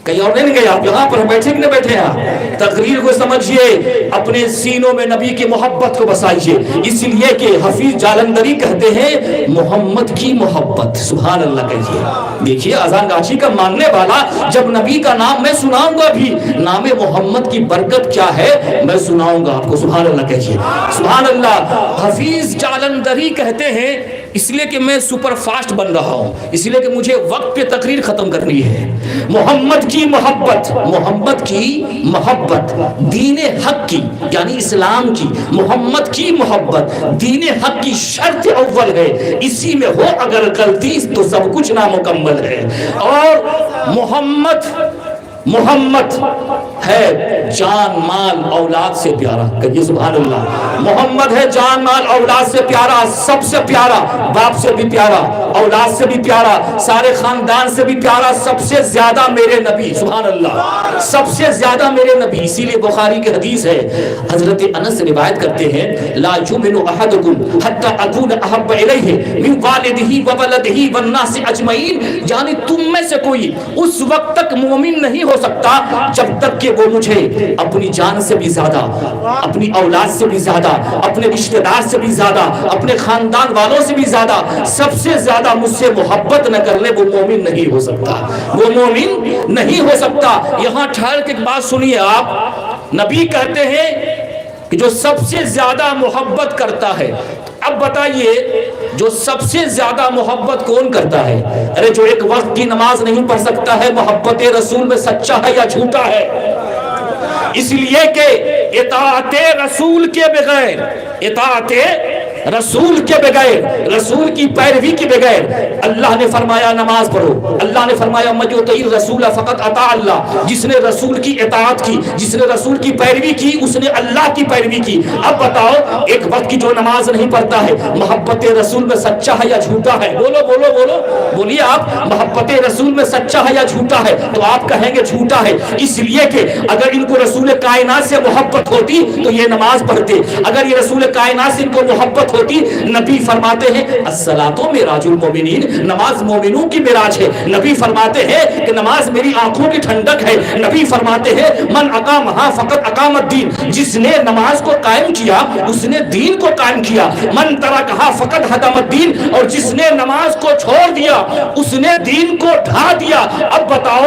کہیں اور نہیں گئے آپ، یہاں پر بیٹھے کہ نہیں بیٹھے ہیں؟ تقریر کو سمجھیے، اپنے سینوں میں نبی کی محبت کو بسائیے، اس لیے کہ حفیظ جالندری کہتے ہیں محمد کی محبت، سبحان اللہ کہیے۔ دیکھیے اذان گاچھی کا ماننے والا جب نبی کا نام میں سناؤں گا بھی، نام محمد کی برکت کیا ہے میں سناؤں گا آپ کو، سبحان اللہ کہیے، سبحان اللہ۔ حفیظ جالندری کہتے ہیں اس لیے کہ میں سپر فاسٹ بن رہا ہوں، اس لیے کہ مجھے وقت پہ تقریر ختم کرنی ہے۔ محمد کی محبت، محمد کی محبت دین حق کی یعنی اسلام کی، محمد کی محبت دین حق کی شرط اول ہے، اسی میں ہو اگر غلطی تو سب کچھ نامکمل ہے۔ اور محمد ہے جان مال اولاد سے پیارا، کہیے سبحان اللہ۔ محمد ہے جان مال اولاد سے پیارا، سب سے پیارا، باپ سے بھی پیارا، اولاد سے بھی پیارا، سارے خاندان سے بھی پیارا، سب سے زیادہ میرے نبی، سبحان اللہ، سب سے زیادہ میرے نبی۔ اسی لیے بخاری کی حدیث ہے، حضرت انس روایت کرتے ہیں، لا یؤمن احدکم حتی اکون احب الیہ من والدہ وولدہ والناس اجمعین، یعنی تم میں سے کوئی اس وقت تک مومن نہیں ہو سکتا جب تک کہ وہ مجھے اپنی جان سے بھی زیادہ، اپنی اولاد سے بھی زیادہ، اپنے رشتہ دار سے بھی زیادہ، اپنے خاندان والوں سے بھی زیادہ، سب سے زیادہ مجھ سے محبت نہ کر لے، وہ مومن نہیں ہو سکتا، وہ مومن نہیں ہو سکتا۔ یہاں ٹھہر کے ایک بات سنیے آپ، نبی کہتے ہیں کہ جو سب سے زیادہ محبت کرتا ہے، اب بتائیے جو سب سے زیادہ محبت کون کرتا ہے؟ ارے جو ایک وقت کی نماز نہیں پڑھ سکتا ہے، محبت رسول میں سچا ہے یا جھوٹا ہے؟ اس لیے کہ اطاعت رسول کے بغیر، اطاعت رسول کے بغیر، رسول کی پیروی کے بغیر، اللہ نے فرمایا نماز پڑھو، اللہ نے فرمایا من یطیع الرسول فقط اطاع اللہ، جس نے رسول کی اطاعت کی، جس نے رسول کی پیروی کی، اس نے اللہ کی پیروی کی۔ اب بتاؤ ایک وقت کی جو نماز نہیں پڑھتا ہے، محبت رسول میں سچا ہے یا جھوٹا ہے؟ بولو بولو بولو بولیے آپ، محبت رسول میں سچا ہے یا جھوٹا ہے؟ تو آپ کہیں گے جھوٹا ہے، اس لیے کہ اگر ان کو رسول کائنات سے محبت ہوتی تو یہ نماز پڑھتے، اگر یہ رسول کائنات سے ان کو محبت ہوتی، نبی فرماتے ہیں الصلاۃ معراج المومنین، نماز مومنوں کی معراج ہے۔ نبی فرماتے ہیں کہ نماز میری آنکھوں کی ٹھنڈک ہے۔ نبی فرماتے ہیں من اقامہا فقط اقام الدین، جس نے نماز کو قائم کیا اس نے دین کو قائم کیا۔ من ترکہا فقط ہدم الدین، اور جس نے نماز کو چھوڑ دیا اس نے دین کو ڈھا دیا۔ اب بتاؤ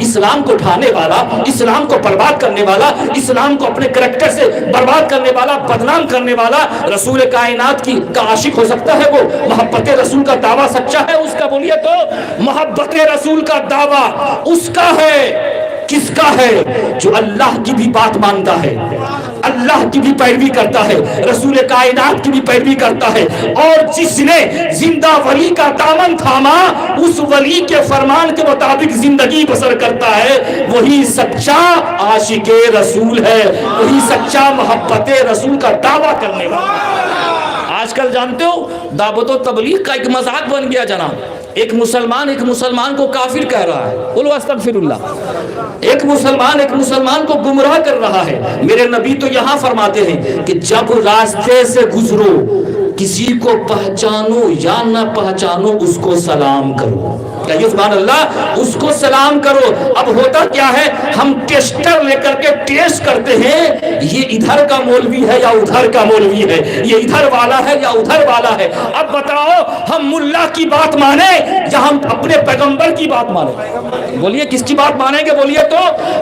اسلام کو ڈھانے والا، اسلام کو برباد کرنے والا، اسلام کو اپنے کریکٹر سے برباد کرنے والا، بدنام کرنے والا رسول کائنات کی کا عاشق ہو سکتا ہے؟ وہ محبت رسول کا دعویٰ سچا ہے اس کا؟ بولیے تو محبت رسول کا دعویٰ اس کا ہے، کس کا ہے؟ جو اللہ کی بھی بات مانتا ہے، اللہ کی بھی پیروی کرتا ہے، رسول کائنات کی بھی پیروی کرتا ہے، اور جس نے زندہ ولی کا دامن تھاما اس ولی کے فرمان کے مطابق زندگی بسر کرتا ہے، وہی سچا عاشق رسول ہے، وہی سچا محبت رسول کا دعویٰ کرنے والا۔ آج کل جانتے ہو دعوت و تبلیغ کا ایک مذاق بن گیا جناب، ایک مسلمان کو کافر کہہ رہا ہے، بولو استغفر اللہ، ایک مسلمان کو گمراہ کر رہا ہے۔ میرے نبی تو یہاں فرماتے ہیں کہ جب راستے سے گزرو کسی کو پہچانو یا نہ پہچانو اس کو سلام کرو، کہیے سبحان اللہ، اس کو سلام کرو۔ اب ہوتا کیا ہے، ہم ٹیسٹر لے کر کے ٹیسٹ کرتے ہیں، یہ ادھر کا مولوی ہے یا ادھر کا مولوی ہے، یہ ادھر والا ہے یا ادھر والا ہے۔ اب بتاؤ ہم ملا کی بات مانیں یا ہم اپنے پیغمبر کی بات مانیں؟ بولیے کس کی بات مانیں گے؟ بولیے تو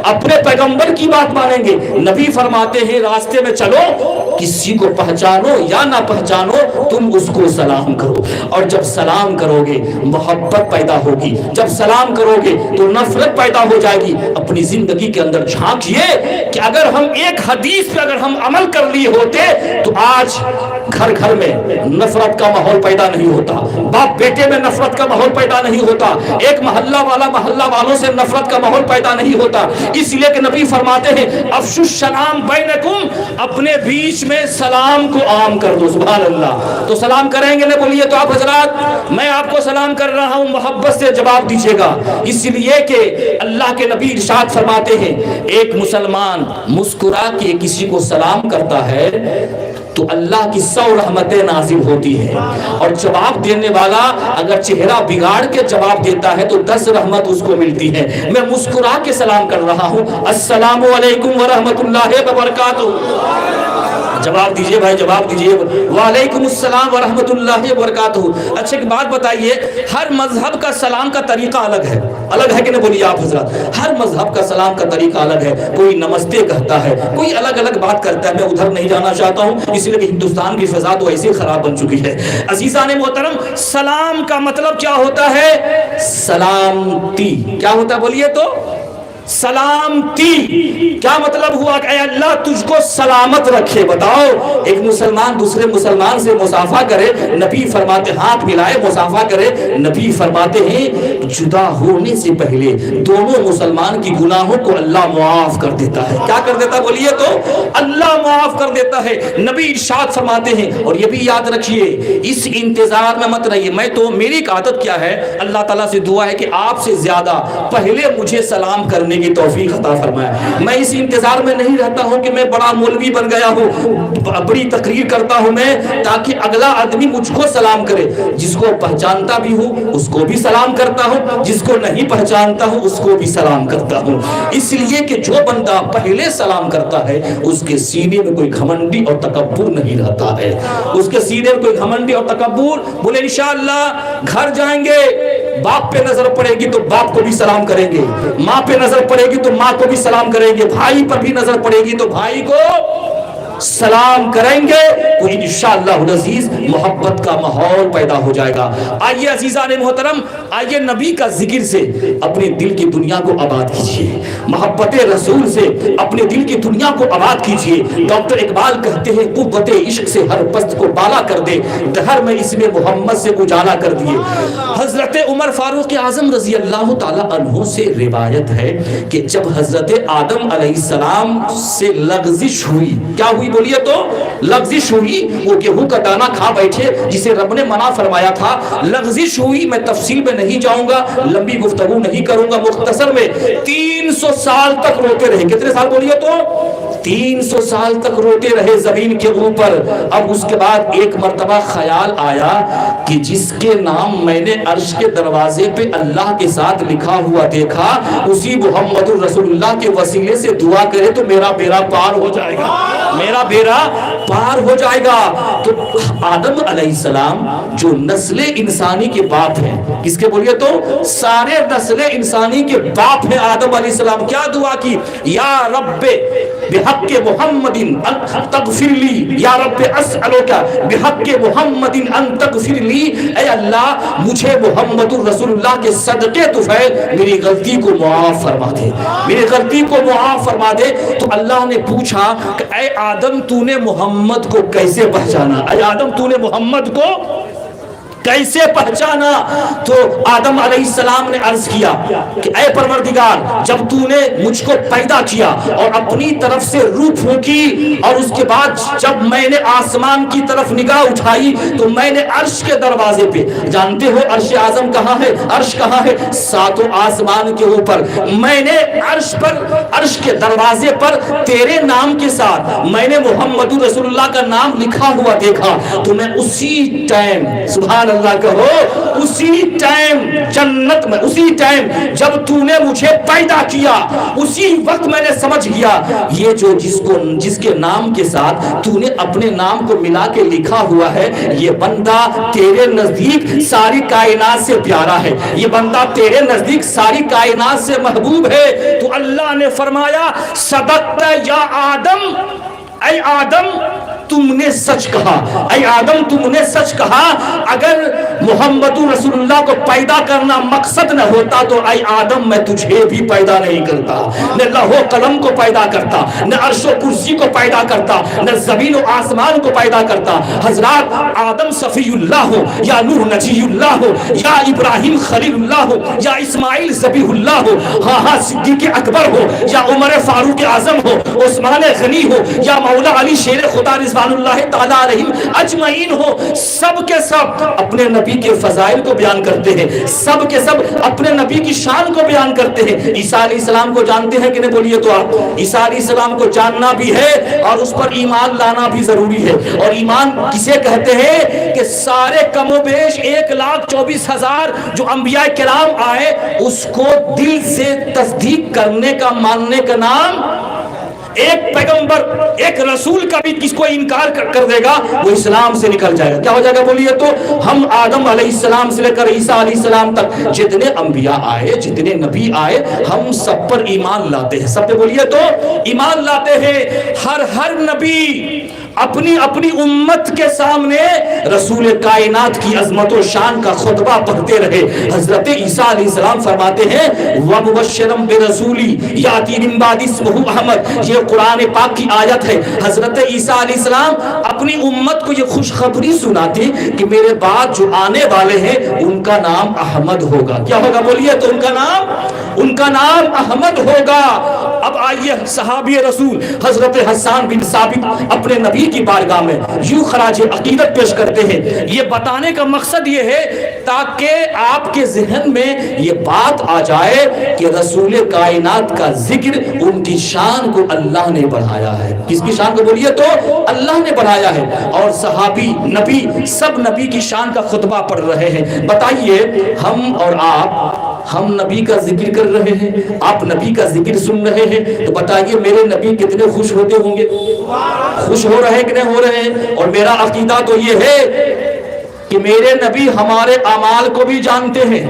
اپنے پیغمبر کی بات مانیں گے۔ نبی فرماتے ہیں راستے میں چلو کسی کو پہچانو یا نہ پہچانو تم اس کو سلام کرو، اور جب سلام کرو گے محبت پیدا ہوگی، جب سلام کرو گے تو نفرت پیدا ہو جائے گی۔ اپنی زندگی کے اندر جھانکیے کہ اگر ہم ایک حدیث پہ اگر ہم عمل کر لیے ہوتے تو آج گھر گھر میں نفرت کا ماحول پیدا نہیں ہوتا، باپ بیٹے میں نفرت کا ماحول پیدا نہیں ہوتا، ایک محلہ والا محلہ والوں سے نفرت کا ماحول پیدا نہیں ہوتا۔ اس لیے کہ نبی فرماتے ہیں افشوا السلام بینکم، اپنے بیچ میں سلام کو عام کر دو، سبحان اللہ۔ تو سلام کریں گے نا؟ بولیے تو آپ حضرات، میں آپ کو سلام کر رہا ہوں، محبت سے جواب دیجیے گا، اس لیے کہ اللہ کے نبی ارشاد فرماتے ہیں ایک مسلمان مسکرا کے کسی کو سلام کرتا ہے تو اللہ کی 100 رحمتیں نازل ہوتی ہیں، اور جواب دینے والا اگر چہرہ بگاڑ کے جواب دیتا ہے تو 10 رحمت اس کو ملتی ہے۔ میں مسکرا کے سلام کر رہا ہوں، السلام علیکم ورحمۃ اللہ وبرکاتہ۔ جواب دیجئے بھائی، جواب دیجئے، وعلیکم السلام ورحمۃ اللہ وبرکاتہ۔ اچھا ایک بات بتائیے، ہر مذہب کا سلام کا طریقہ الگ ہے، الگ ہے کہ نہیں بولیے آپ حضرات؟ ہر مذہب کا سلام کا طریقہ الگ ہے، کوئی نمستے کہتا ہے، کوئی الگ الگ بات کرتا ہے، میں ادھر نہیں جانا چاہتا ہوں، اس لیے کہ ہندوستان کی فضا تو ایسے خراب بن چکی ہے۔ عزیزان محترم، سلام کا مطلب کیا ہوتا ہے؟ سلامتی۔ کیا ہوتا ہے بولیے تو؟ سلامتی۔ کیا مطلب ہوا کہ اے اللہ تجھ کو سلامت رکھے؟ بتاؤ، ایک مسلمان دوسرے مسلمان سے مصافحہ کرے، نبی فرماتے ہاتھ ملائے مصافحہ کرے، نبی فرماتے ہیں جدا ہونے سے پہلے دونوں مسلمان کی گناہوں کو اللہ معاف کر دیتا ہے۔ کیا کر دیتا بولیے تو؟ اللہ معاف کر دیتا ہے۔ نبی ارشاد فرماتے ہیں، اور یہ بھی یاد رکھیے، اس انتظار میں مت رہیے، میں تو میری ایک عادت کیا ہے، اللہ تعالیٰ سے دعا ہے کہ آپ سے زیادہ پہلے مجھے سلام کرنے کی توفیق عطا فرمائے۔ میں اس انتظار میں نہیں رہتا ہوں کہ میں بڑا مولوی بن گیا ہوں، بڑی تقریر کرتا ہوں میں، تاکہ اگلا آدمی مجھ کو سلام کرے۔ جس کو پہچانتا بھی ہوں اس کو بھی سلام کرتا ہوں، جس کو نہیں پہچانتا ہوں اس کو بھی سلام کرتا ہوں، اس لیے کہ جو بندہ پہلے سلام کرتا ہے اس کے سینے میں کوئی گھمنڈی اور تکبر نہیں رہتا ہے، اس کے سینے میں کوئی گھمنڈی اور تکبر۔ بولے انشاءاللہ گھر جائیں گے، باپ پہ نظر پڑے گی تو باپ کو بھی سلام کریں گے، ماں پہ نظر پڑے گی تو ماں کو بھی سلام کریں گے، بھائی پر بھی نظر پڑے گی تو بھائی کو سلام کریں گے، تو انشاءاللہ العزیز محبت کا ماحول پیدا ہو جائے گا۔ آئیے عزیزان محترم، آئیے نبی کا ذکر سے اپنے دل کی دنیا کو آباد کیجئے، محبت رسول سے اپنے دل کی دنیا کو آباد کیجئے۔ ڈاکٹر اقبال کہتے ہیں قوت عشق سے ہر پست کو بالا کر دے، دہر میں اس میں محمد سے اجالا کر دیے۔ حضرت عمر فاروق اعظم رضی اللہ تعالی عنہ سے روایت ہے کہ جب حضرت آدم علیہ السلام سے لغزش ہوئی، کیا ہوئی بولیے تو؟ لغزش ہوئی، وہ گیہوں کا دانہ کھا بیٹھے جسے رب نے منع فرمایا تھا، لغزش ہوئی، میں تفصیل میں نہیں جاؤں گا، لمبی گفتگو نہیں کروں گا، مختصر میں 300 سال تک روتے رہے۔ کتنے سال بولیے تو؟ 300 سال تک روتے رہے زمین کے اوپر۔ اب اس کے بعد ایک مرتبہ خیال آیا کہ جس کے نام میں نے عرش کے دروازے پہ اللہ کے ساتھ لکھا ہوا دیکھا، اسی محمد الرسول اللہ کے وسیلے سے دعا کرے تو میرا بیڑا پار ہو جائے گا، میرا بیڑا پار ہو جائے گا۔ تو آدم علیہ السلام جو نسل انسانی کے باپ ہیں، کس کے بولیے تو؟ سارے نسل انسانی کے باپ ہیں آدم علیہ السلام۔ کیا دعا کی؟ یا رب بحق محمد ان تغفر لی، یا رب اسألوک بحق محمد ان تغفر لی، اے اللہ مجھے محمد الرسول اللہ کے صدقے طفیل میری غلطی کو معاف فرما دے، میری غلطی کو معاف فرما دے۔ تو اللہ نے پوچھا کہ اے آدم تو نے محمد کو کیسے پہچانا؟ اے آدم تو نے محمد کو کیسے پہچانا؟ تو آدم علیہ السلام نے عرض کیا کہ اے پروردگار، جب تو نے مجھ کو پیدا کیا اور اپنی طرف سے روح پھونکی، اور اس کے بعد جب میں نے آسمان کی طرف نگاہ اٹھائی تو میں نے عرش کے دروازے پہ، جانتے ہو عرش اعظم کہاں ہے؟ عرش کہاں ہے؟ 7 آسمان کے اوپر۔ میں نے عرش پر، عرش کے دروازے پر تیرے نام کے ساتھ میں نے محمد رسول اللہ کا نام لکھا ہوا دیکھا، تو میں اسی ٹائم، سبحان اللہ کہو، اسی ٹائم جنت میں، اسی ٹائم جب تو نے مجھے پیدا کیا، اسی وقت میں نے سمجھ گیا یہ جو جس کے نام کے ساتھ تو نے اپنے نام کو ملا کے لکھا ہوا ہے، یہ بندہ تیرے نزدیک ساری کائنات سے پیارا ہے، یہ بندہ تیرے نزدیک ساری کائنات سے محبوب ہے۔ تو اللہ نے فرمایا صدقت یا آدم، اے آدم تم نے سچ کہا، اے آدم تم نے سچ کہا۔ اگر محمد رسول اللہ کو پیدا کرنا مقصد نہ ہوتا تو اے آدم میں تجھے بھی پیدا نہیں کرتا، نہ لوح و قلم کو پیدا کرتا، نہ عرش و کرسی کو پیدا کرتا، نہ زمین و آسمان کو پیدا کرتا۔ حضرات آدم صفی اللہ ہو یا نوح نجی اللہ ہو یا ابراہیم خلیل اللہ ہو یا اسماعیل ذبیح اللہ ہو، ہاں صدیق اکبر ہو یا عمر فاروق اعظم ہو، عثمان غنی ہو یا مولا علی شیر خدا رضوان رضوان اللہ تعالیٰ علیہم اجمعین ہو، سب کے سب اپنے نبی کے فضائل کو بیان کرتے ہیں، سب کے سب اپنے نبی کی شان کو بیان کرتے ہیں۔ عیسیٰ علیہ السلام کو جانتے ہیں کہ نہیں؟ بولیے تو آپ۔ عیسیٰ علیہ السلام کو جاننا بھی ہے اور اس پر ایمان لانا بھی ضروری ہے۔ اور ایمان کسے کہتے ہیں کہ سارے کم و بیش 1,24,000 جو انبیاء کرام آئے اس کو دل سے تصدیق کرنے کا، ماننے کا نام ایک پیغمبر، ایک رسول کا بھی کس کو انکار کر دے گا وہ اسلام سے نکل جائے گا۔ کیا ہو جائے گا بولیے تو؟ ہم آدم علیہ السلام سے لے کر عیسیٰ علیہ السلام تک جتنے انبیاء آئے، جتنے نبی آئے، ہم سب پر ایمان لاتے ہیں۔ سب پہ بولیے تو ایمان لاتے ہیں۔ ہر نبی اپنی اپنی امت کے سامنے رسول کائنات کی عظمت و شان کا خطبہ پڑھتے رہے۔ حضرت عیسیٰ علیہ السلام فرماتے ہیں وَمُبَشِّرًا بِرَسُولٍ یَأْتِی مِن بَعْدِی اسْمُہُ احمد۔ یہ قرآن پاک کی آیت ہے۔ حضرت عیسیٰ علیہ السلام اپنی امت کو یہ خوشخبری سناتے کہ میرے بعد جو آنے والے ہیں ان کا نام احمد ہوگا۔ کیا ہوگا بولیے تو؟ ان کا نام احمد ہوگا۔ اب آئیے صحابی رسول حضرت حسان بن ثابت اپنے نبی کی بارگاہ میں یوں خراج عقیدت پیش کرتے ہیں۔ یہ بتانے کا مقصد یہ ہے تاکہ آپ کے ذہن میں یہ بات آ جائے کہ رسول کائنات کا ذکر، ان کی شان کو اللہ نے بڑھایا ہے۔ کس کی شان کو بولیے تو؟ اللہ نے بڑھایا ہے۔ اور صحابی، نبی، سب نبی کی شان کا خطبہ پڑھ رہے ہیں۔ بتائیے ہم اور آپ، ہم نبی کا ذکر کر رہے ہیں، آپ نبی کا ذکر سن رہے ہیں، تو بتائیے میرے نبی کتنے خوش ہوتے ہوں گے؟ خوش ہو رہے کہ نہیں ہو رہے ہیں؟ اور میرا عقیدہ تو یہ ہے کہ میرے نبی ہمارے اعمال کو بھی جانتے ہیں۔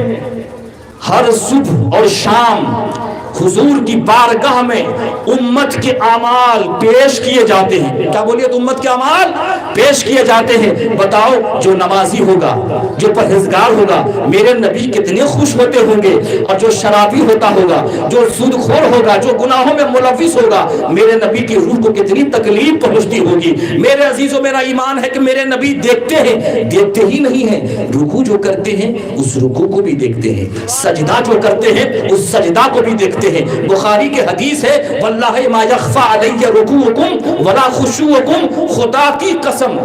ہر صبح اور شام حضور کی بارگاہ میں امت کے اعمال پیش کیے جاتے ہیں۔ کیا بولیے تو؟ امت کے اعمال پیش کیے جاتے ہیں۔ بتاؤ جو نمازی ہوگا، جو پرہیزگار ہوگا، میرے نبی کتنے خوش ہوتے ہوں گے؟ اور جو شرابی ہوتا ہوگا، جو سود خور ہوگا، جو گناہوں میں ملوث ہوگا، میرے نبی کی روح کو کتنی تکلیف پہنچتی ہوگی۔ میرے عزیزوں، میرا ایمان ہے کہ میرے نبی دیکھتے ہیں، دیکھتے ہی نہیں ہیں، رکوع جو کرتے ہیں اس رکوع کو بھی دیکھتے ہیں، سجدہ جو کرتے ہیں اس سجدہ کو بھی دیکھتے ہیں۔ بخاری کے حدیث ہے واللہ ما یخفی علی رکوعکم ولا خشوعکم، خدا کی قسم،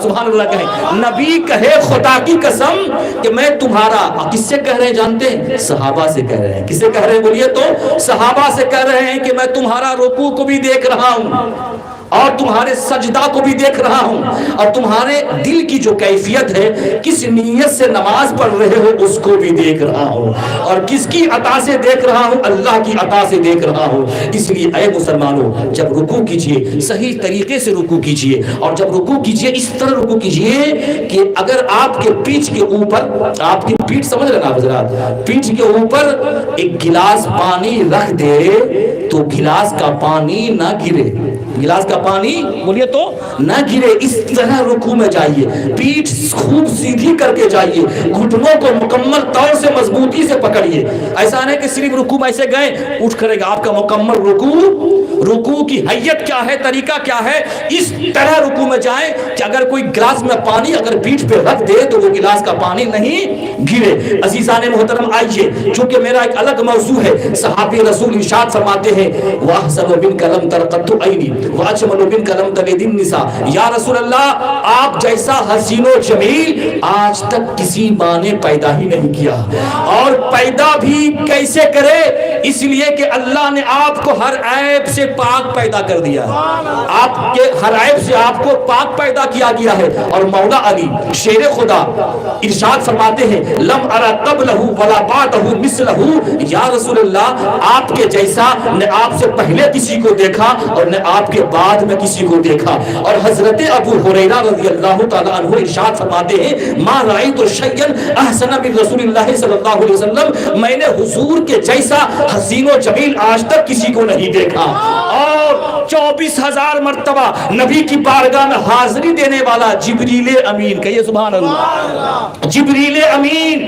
سبحان اللہ کہیں، نبی کہے خدا کی قسم کہ میں تمہارا، کس سے کہہ رہے ہیں جانتے ہیں؟ صحابہ سے کہہ رہے ہیں۔ کس سے کہہ رہے ہیں بولیے تو؟ صحابہ سے کہہ رہے ہیں کہ میں تمہارا رکوع کو بھی دیکھ رہا ہوں اور تمہارے سجدہ کو بھی دیکھ رہا ہوں، اور تمہارے دل کی جو کیفیت ہے، کس نیت سے نماز پڑھ رہے ہو اس کو بھی دیکھ رہا ہوں، اور کس کی عطا سے دیکھ رہا ہوں؟ اللہ کی عطا سے دیکھ رہا ہوں۔ اس لیے اے مسلمانوں، جب رکوع کیجئے صحیح طریقے سے رکوع کیجئے، اور جب رکوع کیجئے اس طرح رکوع کیجئے کہ اگر آپ کے پیٹھ کے اوپر، آپ کی پیٹھ سمجھ رہے نا حضرات، پیٹھ کے اوپر ایک گلاس پانی رکھ دے تو گلاس کا پانی نہ گرے، گلاس کا پانی بولیے تو نہ گرے۔ اس طرح رکوع میں جائیے، پیٹھ خوب سیدھی کر کے جائیے، گھٹنوں کو مکمل طور سے مضبوطی سے پکڑیے۔ ایسا نہیں کہ صرف رکوع میں ایسے گئے اٹھ کرے گا، آپ کا مکمل رکوع کی حیت کیا ہے، طریقہ کیا ہے، اس طرح رکوع میں جائیں کہ اگر کوئی گلاس میں پانی اگر پیٹھ پہ رکھ دے تو وہ گلاس کا پانی نہیں گرے۔ عزیزان محترم، آئیے، چونکہ میرا ایک الگ موضوع ہے، صحابی رسول ارشاد فرماتے ہیں وَأَحْسَنُ مِنْكَ لَمْ تَرَ قَطُّ عَيْنِي وَأَجْمَلُ مِنْكَ لَمْ تَلِدِ النِّسَاءُ۔ یا رسول اللہ، آپ جیسا حسین و جمیل آج تک کسی ماں نے پیدا ہی نہیں کیا، اور پیدا بھی کیسے کرے؟ اس لیے کہ اللہ نے آپ کو ہر عیب سے پاک پیدا کر دیا ہے، آپ کے ہر عیب سے آپ کو پاک پیدا کیا گیا ہے۔ اور مولا علی شیر خدا ارشاد فرماتے ہیں لم ارى قبلہ ولا بعدہ مثلہ، یا رسول اللہ آپ کے جیسا نہ آپ سے پہلے کسی کو دیکھا اور نہ آپ کے بعد میں کسی کو دیکھا۔ اور حضرت ابو ہریرہ رضی اللہ تعالیٰ عنہ ارشاد فرماتے ہیں ما رأیت شیئا احسن من رسول اللہ صلی اللہ علیہ وسلم، میں نے حضور کے جیسا حسین و جمیل آج تک کسی کو نہیں دیکھا۔ اور 24,000 مرتبہ نبی کی بارگاہ میں حاضری دینے والا جبریل امین، کہیے سبحان اللہ، جبریل امین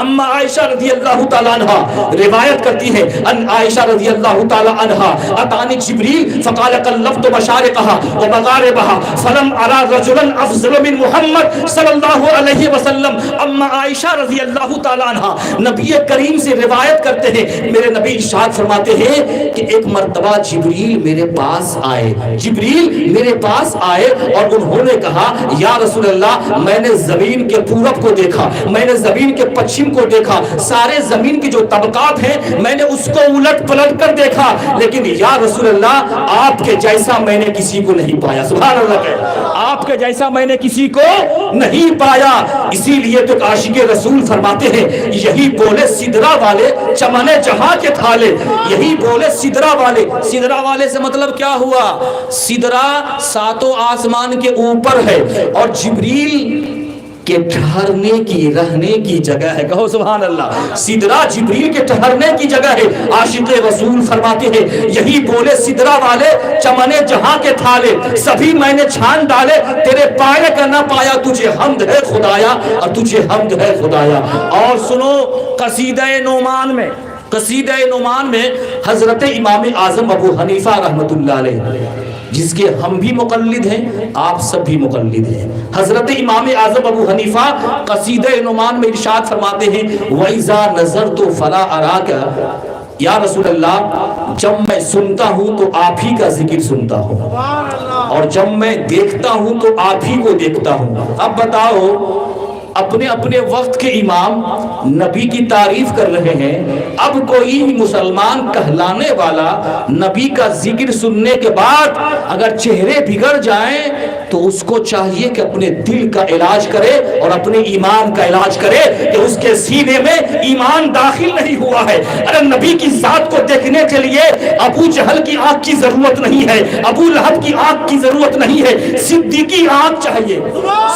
اما عائشہ رضی اللہ تعالیٰ عنہ روایت کرتی ہے ان عائشہ رضی اللہ تعالیٰ عنہ اتانی جبریل فقال قلبت مشارقها ومغاربها فلم ارى رجلا افضل من محمد صلی اللہ علیہ وسلم. اما عائشہ رضی اللہ تعالیٰ عنہ نبی کریم سے روایت کرتے ہیں میرے نبی ارشاد فرماتے ہیں کہ ایک مرتبہ جبریل میرے پاس آئے, جبریل میرے پاس آئے اور انہوں نے کہا یا رسول اللہ میں نے زمین کے پورب کو دیکھا, میں نے زمین کے پچھم کو دیکھا, سارے زمین کی جو طبقات ہیں میں نے اس کو الٹ پلٹ کر دیکھا, لیکن یا رسول اللہ آپ کے جیسا میں نے کسی کو نہیں پایا. سبحان اللہ, آپ کے جیسا میں نے کسی کو نہیں پایا. اسی لیے تو عاشق رسول فرماتے ہیں یہی بولے سدرا والے چمن جہاں کے تھالے, یہی بولے سدرا والے. سدرا والے سے مطلب کیا ہوا؟ سدرا ساتوں آسمان کے اوپر ہے اور جبریل کے ٹھہرنے کی رہنے کی جگہ ہے. کہو سبحان اللہ. سدرا جبریل کے ٹھہرنے کی جگہ ہے. عاشق رسول فرماتے ہیں یہی بولے سدرا والے چمنے جہاں کے تھالے, سبھی میں نے چھان ڈالے تیرے پائے کا نہ پایا, تجھے حمد ہے خدایا اور تجھے حمد ہے خدایا. اور سنو قصیدہ نعمان میں, قصیدہ نعمان میں حضرت امام اعظم ابو حنیفہ رحمت اللہ علیہ جس کے ہم بھی مقلد ہیں آپ سب بھی مقلد ہیں, حضرت امام اعظم ابو حنیفہ قصیدہ نعمان میں ارشاد فرماتے ہیں وَإِذَا نَظَرْتُ فَلَا أَرَاكَ, یا رسول اللہ جب میں سنتا ہوں تو آپ ہی کا ذکر سنتا ہوں اور جب میں دیکھتا ہوں تو آپ ہی کو دیکھتا ہوں. اب بتاؤ اپنے اپنے وقت کے امام نبی کی تعریف کر رہے ہیں, اب کوئی مسلمان کہلانے والا نبی کا ذکر سننے کے بعد اگر چہرے بگڑ جائیں تو اس کو چاہیے کہ اپنے دل کا علاج کرے اور اپنے ایمان کا علاج کرے کہ اس کے سینے میں ایمان داخل نہیں ہوا ہے. ارے نبی کی ذات کو دیکھنے کے لیے ابو جہل کی آنکھ کی ضرورت نہیں ہے, ابو لہب کی آنکھ کی ضرورت نہیں ہے, صدیقی آنکھ چاہیے,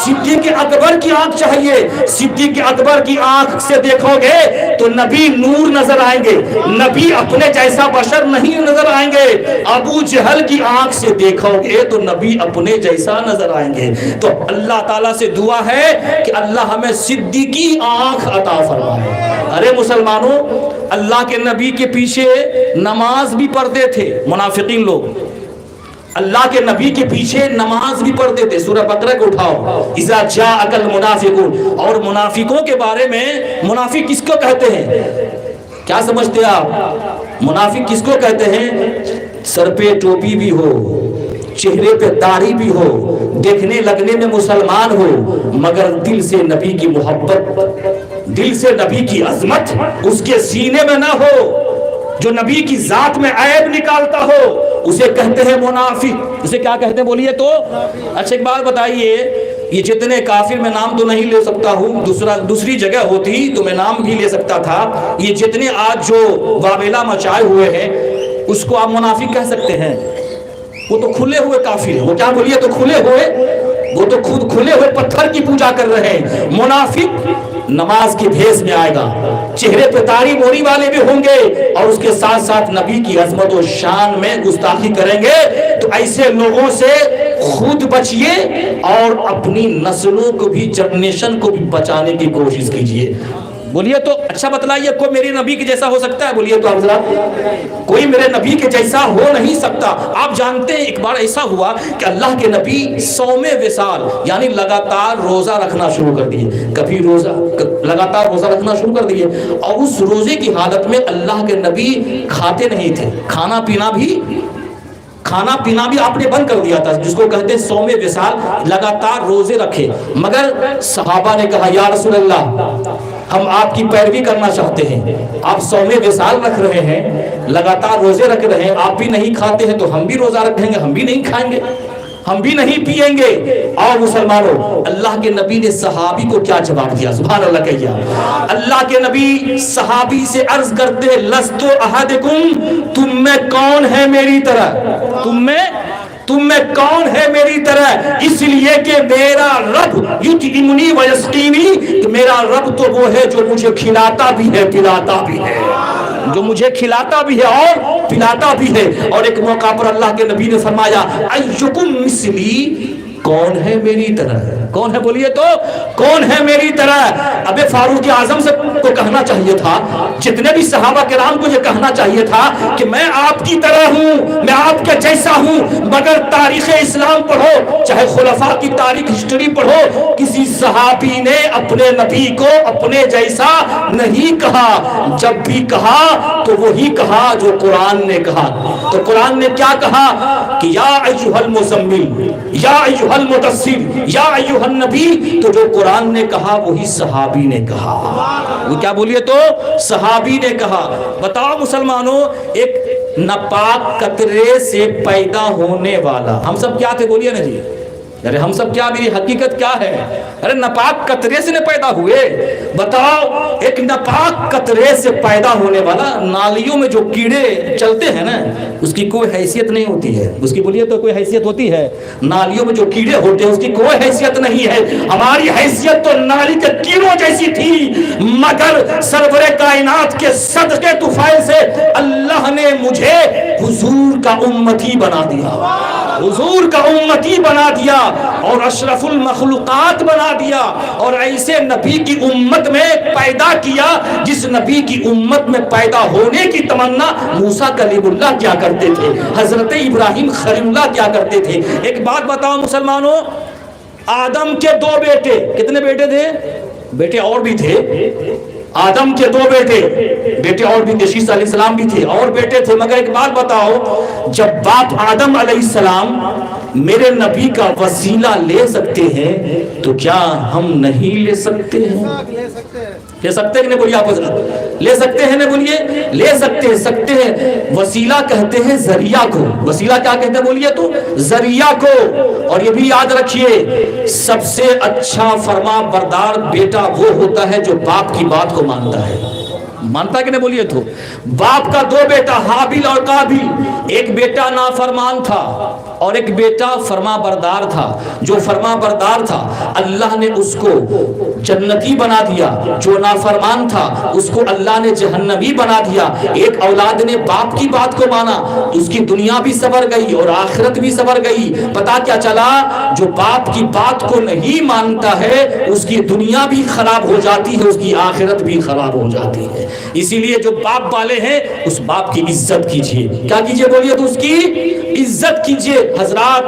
صدیق اکبر کی آنکھ چاہیے. صدیق اکبر کی آنکھ سے دیکھو گے تو نبی نور نظر آئیں گے, نبی اپنے جیسا بشر نہیں نظر آئیں گے. ابو جہل کی آنکھ سے دیکھو گے تو نبی اپنے جیسا نظر آئیں گے. تو اللہ تعالیٰ سے دعا ہے کہ اللہ ہمیں صدیقی آنکھ عطا فرمائے. ارے مسلمانوں اللہ کے نبی کے پیچھے نماز بھی پڑھتے تھے منافقین لوگ, اللہ کے نبی کے پیچھے نماز بھی پڑھتے تھے. سورہ بقرہ کو اٹھاؤ اذا جاءک المنافقون, اور منافقوں کے بارے میں منافق کس کو کہتے ہیں کیا سمجھتے ہیں آپ؟ منافق کس کو کہتے ہیں؟ سر پہ ٹوپی بھی ہو, چہرے پہ داڑھی بھی ہو, دیکھنے لگنے میں مسلمان ہو مگر دل سے نبی کی محبت, دل سے نبی کی عظمت اس کے سینے میں نہ ہو, جو نبی کی ذات میں عیب نکالتا ہو اسے کہتے ہیں منافق. اسے کیا کہتے ہیں بولیے تو؟ اچھا ایک بات بتائیے, یہ جتنے کافر میں نام تو نہیں لے سکتا ہوں, دوسری جگہ ہوتی تو میں نام بھی لے سکتا تھا, یہ جتنے آج جو واویلا مچائے ہوئے ہیں اس کو آپ منافق کہہ سکتے ہیں؟ وہ تو کھلے ہوئے کافر ہیں. وہ کیا بولیے تو کھلے ہوئے, وہ تو خود کھلے ہوئے پتھر کی پوجا کر رہے ہیں. منافق نماز کی بھیس میں آئے گا, چہرے پہ داڑھی موری والے بھی ہوں گے اور اس کے ساتھ ساتھ نبی کی عظمت و شان میں گستاخی کریں گے. تو ایسے لوگوں سے خود بچیے اور اپنی نسلوں کو بھی, جنریشن کو بھی بچانے کی کوشش کیجیے. بولیے تو اچھا بتلائیے کوئی میرے نبی کے جیسا ہو سکتا ہے؟ بولیے تو آپ ذرا, کوئی میرے نبی کے جیسا ہو نہیں سکتا. آپ جانتے ہیں ایک بار ایسا ہوا کہ اللہ کے نبی صوم وصال یعنی لگاتار روزہ رکھنا شروع کر دیے, کبھی روزہ لگاتار روزہ رکھنا شروع کر دیے اور اس روزے کی حالت میں اللہ کے نبی کھاتے نہیں تھے, کھانا پینا بھی آپ نے بند کر دیا تھا, جس کو کہتے ہیں صوم وصال, لگاتار روزے رکھے. مگر صحابہ نے کہا یا رسول اللہ ہم آپ کی پیروی کرنا چاہتے ہیں, آپ صوم وصال رکھ رہے ہیں, لگاتار روزے رکھ رہے ہیں, آپ بھی نہیں کھاتے ہیں تو ہم بھی روزہ رکھیں گے, ہم بھی نہیں کھائیں گے, ہم بھی نہیں پیئیں گے. اور مسلمانوں اللہ کے نبی نے صحابی کو کیا جواب دیا؟ سبحان اللہ کہیے. اللہ کے نبی صحابی سے عرض کرتے لستو احدکم, تم میں کون ہے میری طرح, تم میں کون ہے میری طرح, اس لیے کہ میرا رب یطعمنی و یسقینی, کہ میرا رب تو وہ ہے جو مجھے کھلاتا بھی ہے پلاتا بھی ہے, جو مجھے کھلاتا بھی ہے اور پلاتا بھی ہے. اور ایک موقع پر اللہ کے نبی نے فرمایا ایکم مثلی, کون ہے میری طرح؟ کون ہے بولیے تو؟ کون ہے میری طرح؟ اب فاروق اعظم سے کو کہنا چاہیے تھا، جتنے بھی صحابہ کرام کو یہ کہنا چاہیے تھا کہ میں آپ کی طرح ہوں، میں آپ کے جیسا ہوں، مگر تاریخ اسلام پڑھو، چاہے خلفاء کی تاریخ ہسٹری پڑھو، کسی صحابی نے اپنے نبی کو اپنے جیسا نہیں کہا، جب بھی کہا تو وہی کہا جو قرآن نے کہا۔ تو قرآن نے کیا کہا کہ یا ایھا المزمل، یا ایھا المدثر، یا ایھا النبی، تو جو قرآن نے کہا وہی صحابی نے کہا۔ وہ کیا بولیے تو؟ صحابی نے کہا۔ بتاؤ مسلمانوں، ایک ناپاک قطرے سے پیدا ہونے والا، ہم سب کیا تھے بولیے نا جی؟ ارے ہم سب کیا، میری حقیقت کیا ہے؟ ارے ناپاک قطرے سے پیدا ہوئے۔ بتاؤ، ایک ناپاک قطرے سے پیدا ہونے والا، نالیوں میں جو کیڑے چلتے ہیں نا، اس کی کوئی حیثیت نہیں ہوتی ہے، اس کی بولیے تو کوئی حیثیت ہوتی ہے؟ نالیوں میں جو کیڑے ہوتے ہیں اس کی کوئی حیثیت نہیں ہے۔ ہماری حیثیت تو نالی کے کیڑوں جیسی تھی، مگر سرور کائنات کے صدقے طفیل سے اللہ نے مجھے حضور کا امتی بنا دیا، حضور کا امتی بنا دیا، اور اشرف المخلوقات بنا دیا، اور ایسے نبی کی امت میں پیدا کیا جس نبی کی امت میں پیدا ہونے کی تمنا موسیٰ کلیم اللہ کیا کرتے تھے، حضرت ابراہیم خلیل اللہ کیا کرتے تھے۔ ایک بات بتاؤ مسلمانوں، آدم کے دو بیٹے، کتنے بیٹے تھے؟ بیٹے اور بھی تھے، آدم کے دو بیٹے اور بھی تھے، شیس علیہ السلام بھی تھے، اور بیٹے تھے، مگر ایک بات بتاؤ، جب باپ آدم علیہ السلام میرے نبی کا وسیلہ لے سکتے ہیں تو کیا ہم نہیں لے سکتے ہیں؟ لے سکتے ہیں کہ نہیں بولیے آپ حضرت؟ لے سکتے ہیں نا بولیے؟ لے سکتے ہیں۔ وسیلہ کہتے ہیں ذریعہ کو، وسیلہ کیا کہتے ہیں بولیے تو؟ ذریعہ کو۔ اور یہ بھی یاد رکھیے، سب سے اچھا فرما بردار بیٹا وہ ہوتا ہے جو باپ کی بات کو مانتا ہے۔ مانتا کہ نہیں بولیے تو؟ باپ کا دو بیٹا حابیل اور قابیل، ایک بیٹا نافرمان تھا اور ایک بیٹا فرما بردار تھا۔ جو فرما بردار تھا اللہ نے اس کو جنتی بنا دیا، جو نافرمان تھا اس کو اللہ نے جہنمی بنا دیا۔ ایک اولاد نے باپ کی بات کو مانا، اس کی دنیا بھی سنور گئی اور آخرت بھی سنور گئی۔ پتا کیا چلا؟ جو باپ کی بات کو نہیں مانتا ہے اس کی دنیا بھی خراب ہو جاتی ہے، اس کی آخرت بھی خراب ہو جاتی ہے۔ اسی لیے جو باپ والے ہیں اس باپ کی عزت کیجئے۔ کیا کیجئے بولیے تو؟ اس کی عزت کیجئے۔ حضرات،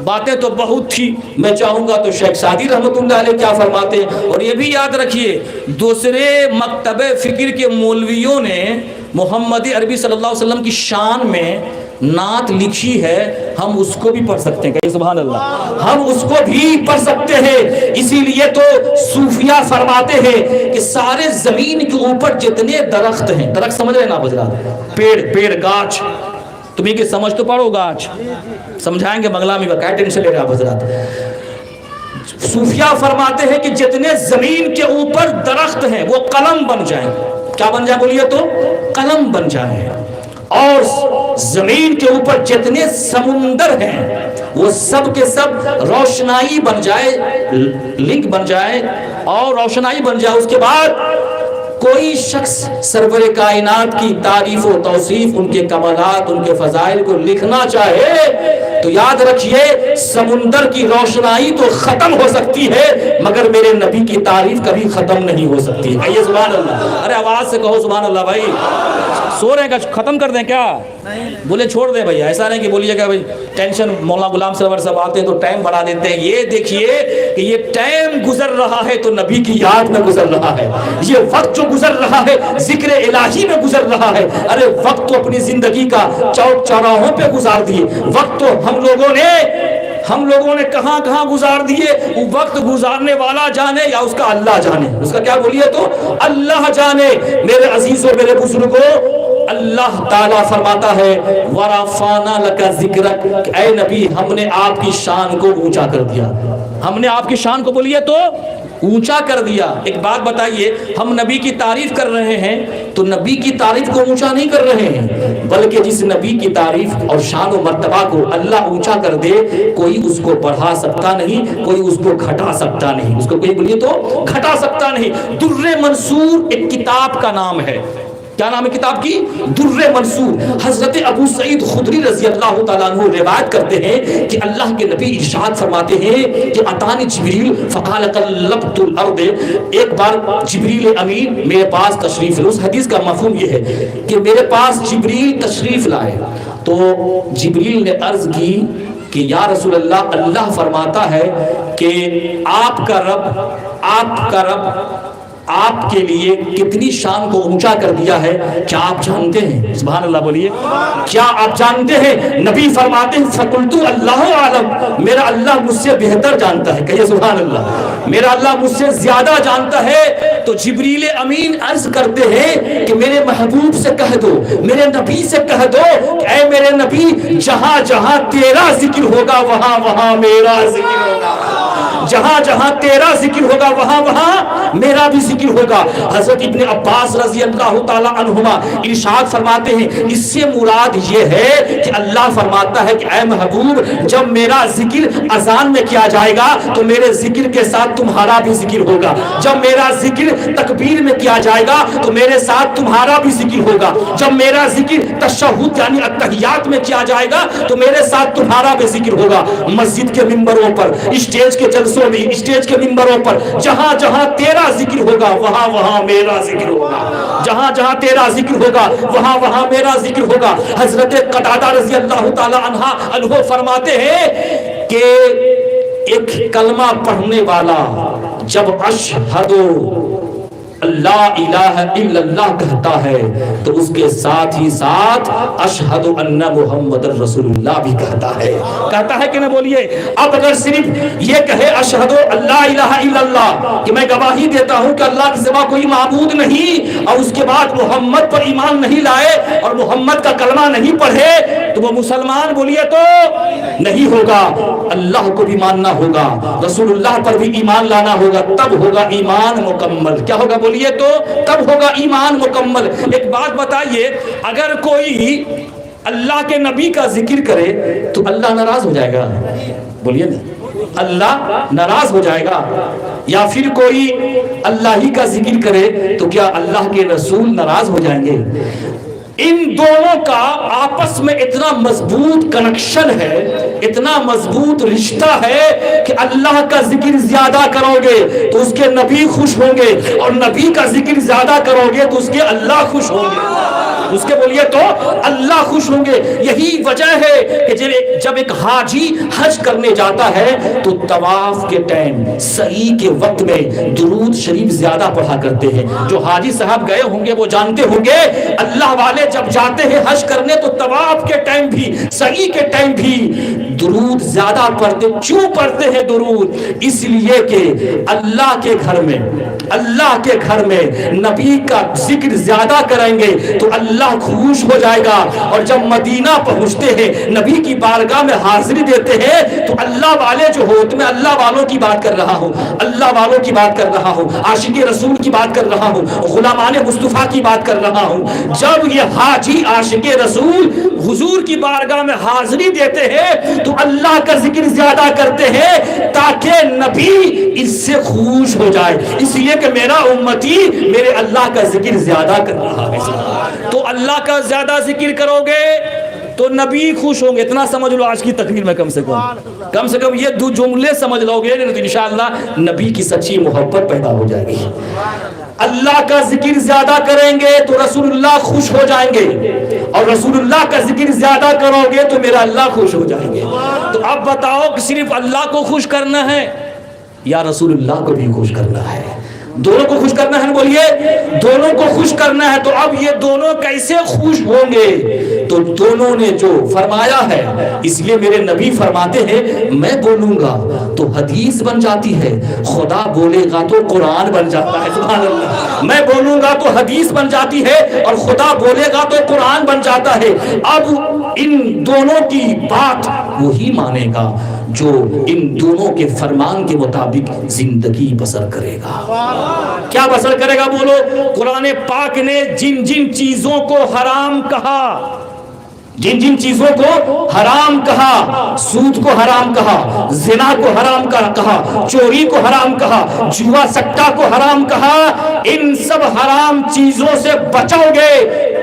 باتیں تو بہت تھی، میں چاہوں گا تو شیخ سعدی رحمت اللہ علیہ کیا فرماتے ہیں۔ اور یہ بھی یاد رکھیے، دوسرے مکتب فکر کے مولویوں نے محمد عربی صلی اللہ علیہ وسلم کی شان میں نعت لکھی ہے، ہم اس کو بھی پڑھ سکتے ہیں، کہ سبحان اللہ، ہم اس کو بھی پڑھ سکتے ہیں۔ اسی لیے تو صوفیہ فرماتے ہیں کہ سارے زمین کے اوپر جتنے درخت ہیں، درخت سمجھ رہے ہیں نا حضرات؟ پیڑ گاچھ، تمہیں کہ سمجھ تو پڑھو، گاچھ سمجھائیں گے بنگلہ میں، بقایا ٹینشن لے رہے آپ حضرات۔ صوفیہ فرماتے ہیں کہ جتنے زمین کے اوپر درخت ہیں وہ قلم بن جائیں۔ کیا بن جائیں بولیے تو؟ قلم بن جائیں۔ اور زمین کے اوپر جتنے سمندر ہیں وہ سب کے سب روشنائی بن جائے، لنک بن جائے اور روشنائی بن جائے۔ اس کے بعد کوئی شخص سرور کائنات کی تعریف و توصیف، ان کے کمالات، ان کے فضائل کو لکھنا چاہے تو یاد رکھیے، سمندر کی روشنائی تو ختم ہو سکتی ہے مگر میرے نبی کی تعریف کبھی ختم نہیں ہو سکتی۔ کہیے سبحان اللہ۔ ارے آواز سے کہو سبحان اللہ بھائی۔ سو رہے ہیں کہ ختم کر دیں کیا؟ بولے چھوڑ دیں بھائی، ایسا نہیں کہ بولیے کہ بھائی ٹینشن، مولانا غلام سرور صاحب آتے ہیں تو ٹائم بڑھا دیتے ہیں۔ یہ دیکھیے کہ یہ ٹائم گزر رہا ہے تو نبی کی یاد میں گزر رہا ہے، یہ وقت جو گزر رہا ہے ذکر الہی میں گزر رہا ہے۔ ارے وقت تو اپنی زندگی کا چوک چوراہوں پہ گزار دیے، وقت تو ہم لوگوں نے کہاں کہاں گزار دیے۔ وہ وقت گزارنے والا جانے یا اس کا اللہ جانے، اس کا کیا بولیے تو؟ اللہ جانے۔ میرے عزیزوں، میرے بزرگوں، اللہ تعالیٰ فرماتا ہے وَرَفَعْنَا لَكَ ذِكْرَكَ، اے نبی ہم نے آپ کی شان کو اونچا کر دیا، ہم نے آپ کی شان کو بولیے تو اونچا کر دیا۔ ایک بات بتائیے، ہم نبی کی تعریف کر رہے ہیں تو نبی کی تعریف کو اونچا نہیں کر رہے ہیں، بلکہ جس نبی کی تعریف اور شان و مرتبہ کو اللہ اونچا کر دے کوئی اس کو بڑھا سکتا نہیں، کوئی اس کو گھٹا سکتا نہیں، اس کو کوئی بولیے تو گھٹا سکتا نہیں۔ در منصور ایک کتاب کا نام ہے، کیا نام ہے کتاب کی؟ در منصور. حضرت ابو سعید خدری رضی اللہ تعالیٰ عنہ روایت کرتے ہیں کہ اللہ کے نبی ارشاد فرماتے ہیں کہ اتانی جبریل فقال قلبت الارض. ایک بار جبریل امین میرے پاس تشریف لائے. اس حدیث کا مفہوم یہ ہے کہ میرے پاس جبریل تشریف لائے تو جبریل نے عرض کی کہ یا رسول اللہ، اللہ فرماتا ہے کہ آپ کا رب آپ کے لیے کتنی شان کو اونچا کر دیا ہے، کیا آپ جانتے ہیں؟ سبحان اللہ بولیے. کیا آپ جانتے ہیں؟ نبی فرماتے ہیں فقلت اللہ عالم، میرا اللہ مجھ سے بہتر جانتا ہے. کہیے سبحان اللہ. میرا اللہ مجھ سے زیادہ جانتا ہے. تو جبریل امین عرض کرتے ہیں کہ میرے محبوب سے کہہ دو، میرے نبی سے کہہ دو کہ اے میرے نبی، جہاں جہاں تیرا ذکر ہوگا وہاں وہاں میرا ذکر ہوگا. جہاں جہاں تیرا ذکر ہوگا وہاں وہاں میرا بھی ذکر ہوگا. حضرت ابن عباس رضی اللہ تعالی عنہما ارشاد فرماتے ہیں اس سے مراد یہ ہے کہ اللہ فرماتا ہے کہ اے محبوب، جب میرا ذکر اذان میں کیا جائے گا تو میرے ذکر کے ساتھ تمہارا بھی ذکر ہوگا. جب میرا ذکر تکبیر میں کیا جائے گا تو میرے ساتھ تمہارا بھی ذکر ہوگا. جب میرا ذکر تشہد یعنی اتحیات میں کیا جائے گا تو میرے ساتھ تمہارا بھی ذکر ہوگا. مسجد کے منبروں پر، اسٹیج کے جلسوں میں، اسٹیج کے منبروں پر جہاں جہاں تیرا ذکر ہوگا وہاں وہاں میرا ذکر ہوگا. جہاں جہاں تیرا ذکر ہوگا وہاں وہاں میرا ذکر ہوگا. حضرت قتادہ رضی اللہ تعالی عنہ فرماتے ہیں کہ ایک کلمہ پڑھنے والا جب اشہد اللہ الہ الا اللہ کہتا ہے تو اس کے ساتھ ہی ساتھ اشہد ان محمد رسول اللہ بھی کہتا ہے کہ نہ بولیے. اب اگر صرف یہ کہے اشہد اللہ الہ الا اللہ کہ میں گواہی دیتا ہوں کہ اللہ کے سوا کوئی معبود نہیں، اور اس کے بعد محمد پر ایمان نہیں لائے اور محمد کا کلمہ نہیں پڑھے تو وہ مسلمان بولیے تو نہیں ہوگا. اللہ کو بھی ماننا ہوگا، رسول اللہ پر بھی ایمان لانا ہوگا، تب ہوگا ایمان مکمل. کیا ہوگا بولیے تو؟ تب ہوگا ایمان مکمل. ایک بات بتائیے، اگر کوئی اللہ کے نبی کا ذکر کرے تو اللہ ناراض ہو جائے گا؟ بولیے نا، اللہ ناراض ہو جائے گا؟ یا پھر کوئی اللہ ہی کا ذکر کرے تو کیا اللہ کے رسول ناراض ہو جائیں گے؟ ان دونوں کا آپس میں اتنا مضبوط کنیکشن ہے، اتنا مضبوط رشتہ ہے کہ اللہ کا ذکر زیادہ کرو گے تو اس کے نبی خوش ہوں گے، اور نبی کا ذکر زیادہ کرو گے تو اس کے اللہ خوش ہوں گے. اس کے بولیے تو اللہ خوش ہوں گے. یہی وجہ ہے کہ جب ایک حاجی حج کرنے جاتا ہے تو طواف کے ٹائم سعی کے وقت میں درود شریف زیادہ پڑھا کرتے ہیں. جو حاجی صاحب گئے ہوں گے وہ جانتے ہوں گے اللہ والے جب جاتے ہیں حج کرنے تو طواف کے ٹائم بھی سعی کے ٹائم بھی درود زیادہ پڑھتے. کیوں پڑھتے ہیں درود؟ اس لیے کہ اللہ کے گھر میں نبی کا ذکر زیادہ کریں گے تو اللہ خوش ہو جائے گا. اور جب مدینہ پہنچتے ہیں نبی کی بارگاہ میں حاضری دیتے ہیں تو اللہ والے جو ہوتے، میں اللہ والوں کی بات کر رہا ہوں، اللہ والوں کی بات کر رہا ہوں، عاشق رسول کی بات کر رہا ہوں، غلامان مصطفیٰ کی بات کر رہا ہوں. جب یہ حاجی عاشق رسول حضور کی بارگاہ میں حاضری دیتے ہیں تو اللہ کا ذکر زیادہ کرتے ہیں تاکہ نبی اس سے خوش ہو جائے. اس لیے کہ میرا امتی میرے اللہ کا ذکر زیادہ کر رہا ہے. تو اللہ کا زیادہ ذکر کرو گے تو نبی خوش ہوں گے. اتنا سمجھ لو آج کی تقریر میں کم سے کم یہ دو جملے سمجھ لو گے تو انشاءاللہ نبی کی سچی محبت پیدا ہو جائے گی. اللہ کا ذکر زیادہ کریں گے تو رسول اللہ خوش ہو جائیں گے، اور رسول اللہ کا ذکر زیادہ کرو گے تو میرا اللہ خوش ہو جائیں گے. تو اب بتاؤ کہ صرف اللہ کو خوش کرنا ہے یا رسول اللہ کو بھی خوش کرنا ہے؟ دونوں کو خوش کرنا ہے. بولیے دونوں کو خوش کرنا ہے. تو اب یہ دونوں کیسے خوش ہوں گے؟ تو دونوں نے جو فرمایا ہے، اس لیے میرے نبی فرماتے ہیں میں بولوں گا تو حدیث بن جاتی ہے، خدا بولے گا تو قرآن بن جاتا ہے. سبحان اللہ. میں بولوں گا تو حدیث بن جاتی ہے اور خدا بولے گا تو قرآن بن جاتا ہے. اب ان دونوں کی بات وہی مانے گا جو ان دونوں کے فرمان کے مطابق زندگی بسر کرے گا. کیا بسر کرے گا؟ بولو. قرآن پاک نے جن جن چیزوں کو حرام کہا جن جن چیزوں کو حرام کہا، سود کو حرام کہا، زنا کو حرام کہا، چوری کو حرام کہا، جوا سٹا کو حرام کہا، ان سب حرام چیزوں سے بچو گے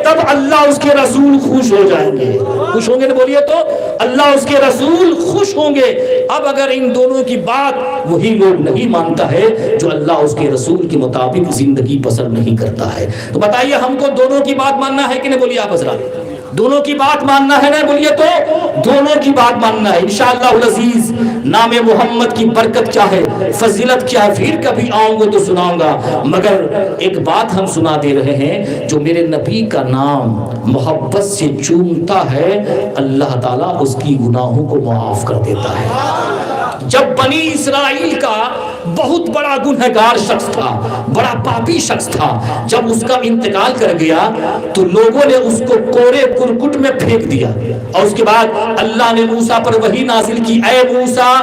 تب اللہ اس کے رسول خوش ہو جائیں گے۔ خوش ہوں گے تو بولیے تو اللہ اس کے رسول خوش ہوں گے۔ اب اگر ان دونوں کی بات وہی لوگ نہیں مانتا ہے جو اللہ اس کے رسول کے مطابق زندگی بسر نہیں کرتا ہے، تو بتائیے ہم کو دونوں کی بات ماننا ہے کہ نہیں؟ بولیے آپ حضرات، دونوں کی بات ماننا ہے نا؟ بولیے تو دونوں کی بات ماننا ہے انشاءاللہ العزیز۔ نام محمد کی برکت کیا ہے، فضیلت کیا ہے، پھر کبھی آؤں گے تو سناؤں گا، مگر ایک بات ہم سنا دے رہے ہیں، جو میرے نبی کا نام محبت سے چومتا ہے اللہ تعالیٰ اس کی گناہوں کو معاف کر دیتا ہے۔ جب بنی اسرائیل کا بہت بڑا گنہگار شخص تھا، بڑا پاپی شخص تھا، جب اس کا انتقال کر گیا تو لوگوں نے اس کو کوڑے کرکٹ میں پھینک دیا، اور اس کے بعد اللہ نے موسیٰ پر وحی نازل کی، اے موسیٰ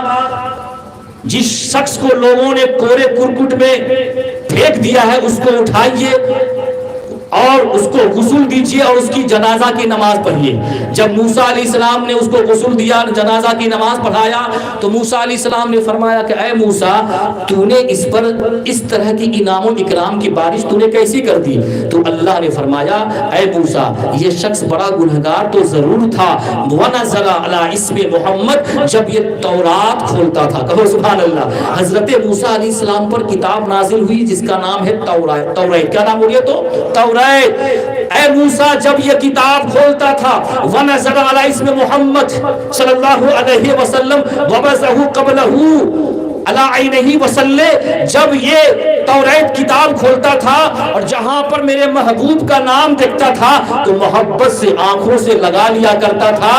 جس شخص کو لوگوں نے کوڑے کرکٹ میں پھینک دیا ہے اس کو اٹھائیے اور اس کو غسل دیجیے اور اس کی جنازہ کی نماز پڑھیے۔ جب موسیٰ علیہ السلام نے اس کو غسل دیا، جنازہ کی نماز پڑھایا، تو موسیٰ علیہ السلام نے فرمایا کہ اے موسیٰ تو نے اس پر اس طرح کی انعام و اکرام کی بارش تو نے کیسی کر دی؟ تو اللہ نے فرمایا اے موسیٰ یہ شخص بڑا گنہگار تو ضرور تھا، وَنَزَلَ عَلَىٰ اسْمِ محمد، جب یہ تورات کھولتا تھا، کہو سبحان اللہ، حضرت موسیٰ علیہ السلام پر کتاب نازل ہوئی جس کا نام ہے تورات۔ کیا نام ہو گیا؟ تو تورات۔ اے موسیٰ جب یہ کتاب کھولتا تھا، وَنَزَلَ عَلَىٰ اسْمِ محمد صلی اللہ علیہ وسلم وَبَعَثَهُ قَبْلَهُ عَلَىٰ عَيْنِهِ وَسَلَّ، جب یہ تورات کتاب کھولتا تھا اور جہاں پر میرے محبوب کا نام دیکھتا تھا تو محبت سے آنکھوں سے لگا لیا کرتا تھا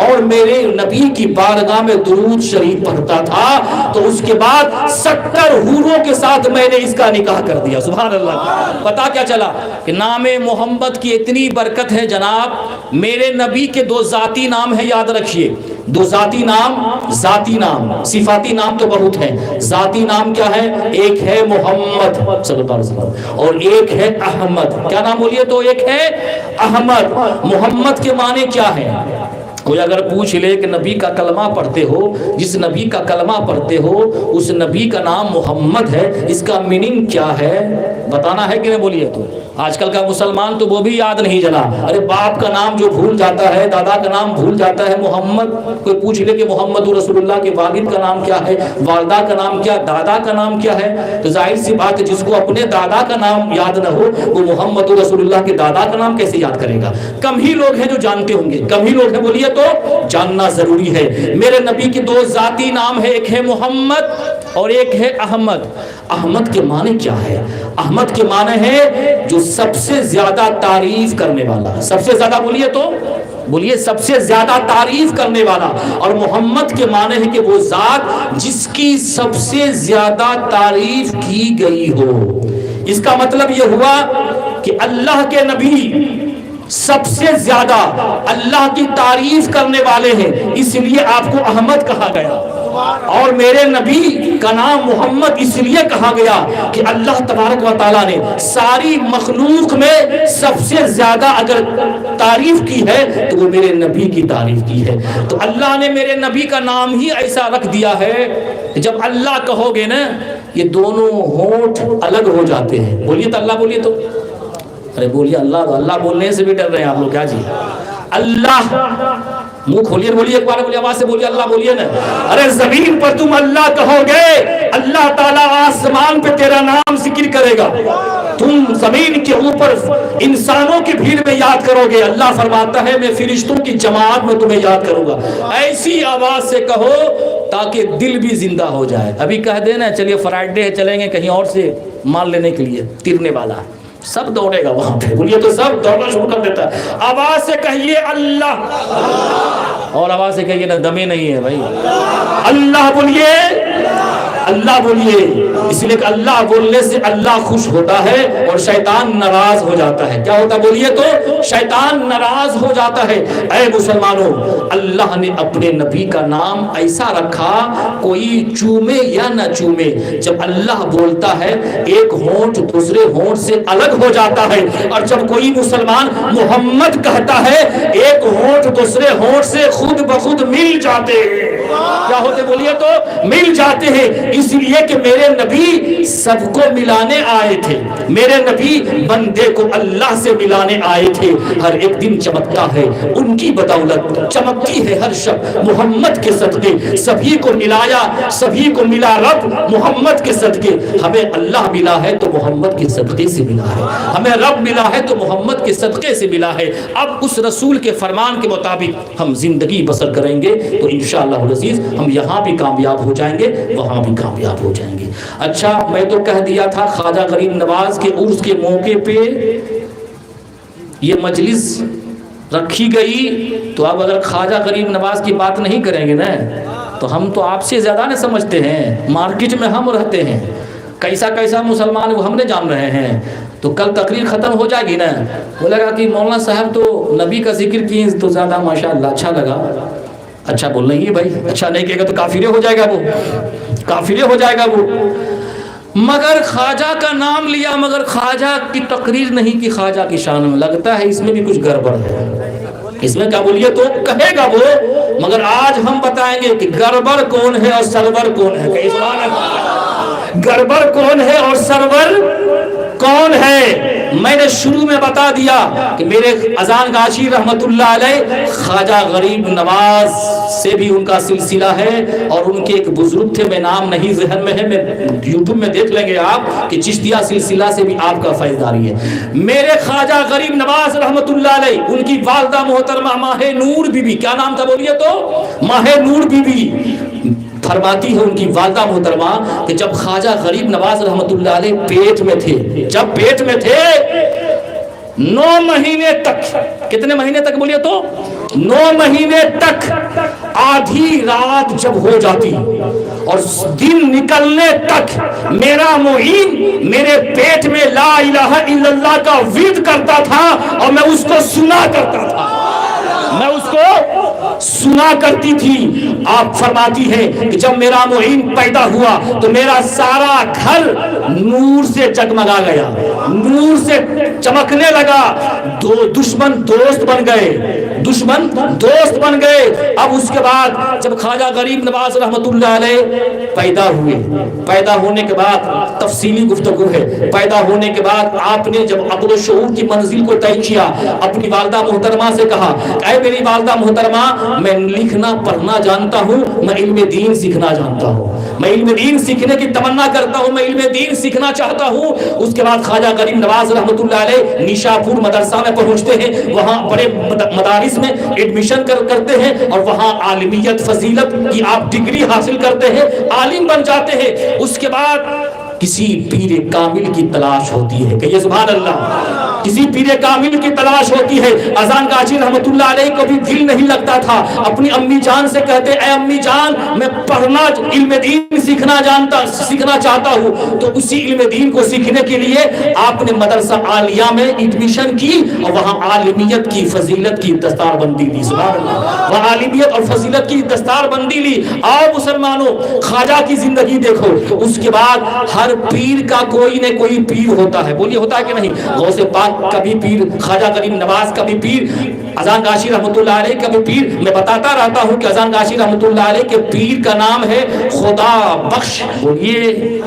اور میرے نبی کی بارگاہ میں درود شریف پڑھتا تھا، تو اس کے بعد 70 حوروں کے ساتھ میں نے اس کا نکاح کر دیا۔ سبحان اللہ۔ پتا کیا چلا کہ نام محمد کی اتنی برکت ہے جناب، میرے نبی کے 2 ذاتی نام ہیں، یاد رکھیے، 2 ذاتی نام، ذاتی نام، صفاتی نام تو بہت ہیں، ذاتی نام کیا ہے؟ ایک ہے محمد صلی اللہ علیہ وسلم اور ایک ہے احمد۔ کیا نام بولیے تو؟ ایک ہے احمد۔ محمد کے معنی کیا ہے؟ کوئی اگر پوچھ لے کہ نبی کا کلمہ پڑھتے ہو، جس نبی کا کلمہ پڑھتے ہو اس نبی کا نام محمد ہے، اس کا میننگ کیا ہے بتانا ہے کہ نہیں؟ بولیے تو آج کل کا مسلمان تو وہ بھی یاد نہیں جلا، ارے باپ کا نام جو بھول جاتا ہے، دادا کا نام بھول جاتا ہے۔ محمد کوئی پوچھ لے کہ محمد رسول اللہ کے والد کا نام کیا ہے، والدہ کا نام کیا، دادا کا نام کیا ہے، تو ظاہر سی بات ہے جس کو اپنے دادا کا نام یاد نہ ہو وہ محمد رسول اللہ کے دادا کا نام کیسے یاد کرے گا؟ کم ہی لوگ ہیں جو جانتے ہوں گے، کم ہی لوگ ہیں، بولیے تو جاننا ضروری ہے۔ میرے نبی کے 2 ذاتی نام ہے، ایک ہے محمد اور ایک ہے احمد۔ احمد کے معنی کیا ہے؟ احمد کے معنی ہے جو سب سے زیادہ تعریف کرنے والا، سب سے زیادہ بولیے تو بولیے سب سے زیادہ تعریف کرنے والا، اور محمد کے معنی ہے کہ وہ ذات جس کی سب سے زیادہ تعریف کی گئی ہو۔ اس کا مطلب یہ ہوا کہ اللہ کے نبی سب سے زیادہ اللہ کی تعریف کرنے والے ہیں، اس لیے آپ کو احمد کہا گیا، اور میرے نبی کا نام محمد اس لیے کہا گیا کہ اللہ تبارک و تعالیٰ نے ساری مخلوق میں سب سے زیادہ اگر تعریف کی ہے تو وہ میرے نبی کی تعریف کی ہے۔ تو اللہ نے میرے نبی کا نام ہی ایسا رکھ دیا ہے کہ جب اللہ کہو گے نا یہ دونوں ہونٹ الگ ہو جاتے ہیں۔ بولیے تو اللہ، بولیے تو ارے بولیے اللہ، اللہ بولنے سے بھی ڈر رہے ہیں آپ لوگ، کیا جی؟ اللہ، منہ کھولیے، بولیے ایک بار، بولیے آواز سے بولیے اللہ، بولیے نا۔ ارے زمین پر تم اللہ کہو گے اللہ تعالیٰ آسمان پہ تیرا نام ذکر کرے گا، تم زمین کے اوپر انسانوں کی بھیڑ میں یاد کرو گے، اللہ فرماتا ہے میں فرشتوں کی جماعت میں تمہیں یاد کروں گا۔ ایسی آواز سے کہو تاکہ دل بھی زندہ ہو جائے۔ ابھی کہہ دینا چلیے فرائیڈے ہے چلیں گے کہیں اور سے مال لینے کے لیے، تیرنے والا سب دوڑے گا وہاں پہ، بولیے تو سب دوڑنا شروع کر دیتا ہے۔ آواز سے کہیے اللہ، اور آواز سے کہیے نا، دمے نہیں ہے بھائی، اللہ بولیے، اللہ بولیے، اس لیے کہ اللہ بولنے سے اللہ خوش ہوتا ہے اور شیطان ناراض ہو جاتا ہے۔ کیا ہوتا بولیے تو؟ شیطان ناراض ہو جاتا ہے۔ اے مسلمانوں، اللہ نے اپنے نبی کا نام ایسا رکھا کوئی چومے یا نہ چومے، جب اللہ بولتا ہے ایک ہونٹ دوسرے ہونٹ سے الگ ہو جاتا ہے، اور جب کوئی مسلمان محمد کہتا ہے ایک ہونٹ دوسرے ہونٹ سے خود بخود مل جاتے ہیں۔ کیا ہوتے بولیے تو؟ مل جاتے ہیں، اس لیے کہ میرے نبی سب کو ملانے آئے تھے، میرے نبی بندے کو اللہ سے ملانے آئے تھے۔ ہر ایک دن چمکتا ہے ان کی بدولت، چمکتی ہے ہر شب محمد کے صدقے، سبھی کو ملایا، سبھی کو ملا رب محمد کے صدقے۔ ہمیں اللہ ملا ہے تو محمد کے صدقے سے ملا ہے، ہمیں رب ملا ہے تو محمد کے صدقے سے ملا ہے۔ اب اس رسول کے فرمان کے مطابق ہم زندگی بسر کریں گے تو انشاءاللہ العزیز ہم یہاں بھی کامیاب ہو جائیں گے، وہاں بھی کامیاب ہو جائیں گے۔ اچھا، میں تو کہہ دیا تھا خواجہ غریب نواز کے عرس کے موقع پہ یہ مجلس رکھی گئی، تو اب اگر خواجہ غریب نواز کی بات نہیں کریں گے نا تو ہم تو آپ سے زیادہ نہ سمجھتے ہیں، مارکیٹ میں ہم رہتے ہیں، کیسا کیسا مسلمان وہ ہم نے جان رہے ہیں۔ تو کل تقریر ختم ہو جائے گی نا، بولے گا کہ مولانا صاحب تو نبی کا ذکر کی تو زیادہ ماشاءاللہ اچھا لگا۔ اچھا بول رہی ہے بھائی، اچھا نہیں کہے گا تو کافر ہو جائے گا، وہ کافر ہو جائے گا وہ۔ مگر خواجہ کا نام لیا مگر خواجہ کی تقریر نہیں کی خواجہ کی شان میں، لگتا ہے اس میں بھی کچھ گڑبڑ ہے، اس میں کیا بولیے تو کہے گا وہ، مگر آج ہم بتائیں گے کہ گڑبڑ کون ہے اور سرور کون ہے۔ کہ گڑبڑ کون ہے اور سرور کون ہے؟ میں نے شروع میں بتا دیا کہ میرے اذان گاشی رحمت اللہ علیہ خواجہ غریب نواز سے بھی ان کا سلسلہ ہے، اور ان کے ایک بزرگ تھے، میں نام نہیں ذہن میں ہے، میں یوٹیوب میں دیکھ لیں گے آپ کہ چشتیہ سلسلہ سے بھی آپ کا فیضداری ہے۔ میرے خواجہ غریب نواز رحمت اللہ علیہ ان کی والدہ محترمہ ماہ نور بی بی، کیا نام تھا بولیے تو؟ ماہ نور بی بی فرماتی ہے ان کی والدہ محترمہ کہ جب خواجہ غریب نواز رحمت اللہ علیہ پیٹ میں تھے، جب پیٹ میں تھے 9 مہینے تک، کتنے مہینے تک بولیے تو؟ 9 مہینے تک آدھی رات جب ہو جاتی اور دن نکلنے تک میرا معین میرے پیٹ میں لا الہ الا اللہ کا ورد کرتا تھا اور میں اس کو سنا کرتا تھا، میں اس کو سنا کرتی تھی۔ آپ فرماتی ہیں کہ جب میرا معین پیدا ہوا تو میرا سارا گھر نور سے جگمگا گیا، نور سے چمکنے لگا، دشمن دوست بن گئے، دشمن دوست بن گئے۔ اب اس کے بعد جب خواجہ غریب نواز رحمت اللہ علیہ پیدا ہوئے، پیدا ہونے کے بعد تفصیلی گفتگو ہے، پیدا ہونے کے بعد آپ نے جب عقل و شعور کی منزل کو طے کیا، اپنی والدہ محترمہ سے کہا اے میری والدہ محترمہ، میں لکھنا پڑھنا جانتا ہوں، میں علم دین سیکھنا جانتا ہوں، میں علم دین سیکھنے کی تمنا کرتا ہوں، میں علم دین سیکھنا چاہتا ہوں۔ اس کے بعد خواجہ غریب نواز رحمت اللہ علیہ نیشاپور مدرسہ میں پہنچتے ہیں، وہاں بڑے مدارس میں ایڈمیشن کرتے ہیں اور وہاں عالمیت فضیلت کی آپ ڈگری حاصل کرتے ہیں، عالم بن جاتے ہیں۔ اس کے بعد کسی پیر کامل کی تلاش ہوتی ہے، کہ یہ سبحان اللہ، کسی پیر کامل کی تلاش ہوتی ہے۔ اذان گاجی رحمت اللہ علیہ کو بھی دل نہیں لگتا تھا، اپنی امی جان سے کہتے اے امی جان میں پڑھنا علم دین سیکھنا چاہتا ہوں، تو اسی علم دین کو سیکھنے کے لیے آپ نے مدرسہ عالیہ میں ایڈمیشن کی اور وہاں عالمیت کی فضیلت کی دستار بندی لی، سبحان اللہ، وہاں عالمیت اور فضیلت کی دستار بندی لی۔ آؤ مسلمانوں، خواجہ کی زندگی دیکھو، اس کے بعد ہر پیر کا کوئی نہ کوئی پیر ہوتا ہے، بولیے ہوتا ہے کہ نہیں؟ غوث پاک کا بھی پیر، خواجہ غریب نواز کا بھی پیر، اذان گاشی رحمت اللہ علیہ کا بھی پیر۔ میں بتاتا رہتا ہوں کہ اذان گاشی رحمت اللہ علیہ کے پیر کا نام ہے خدا بخش، بولیے۔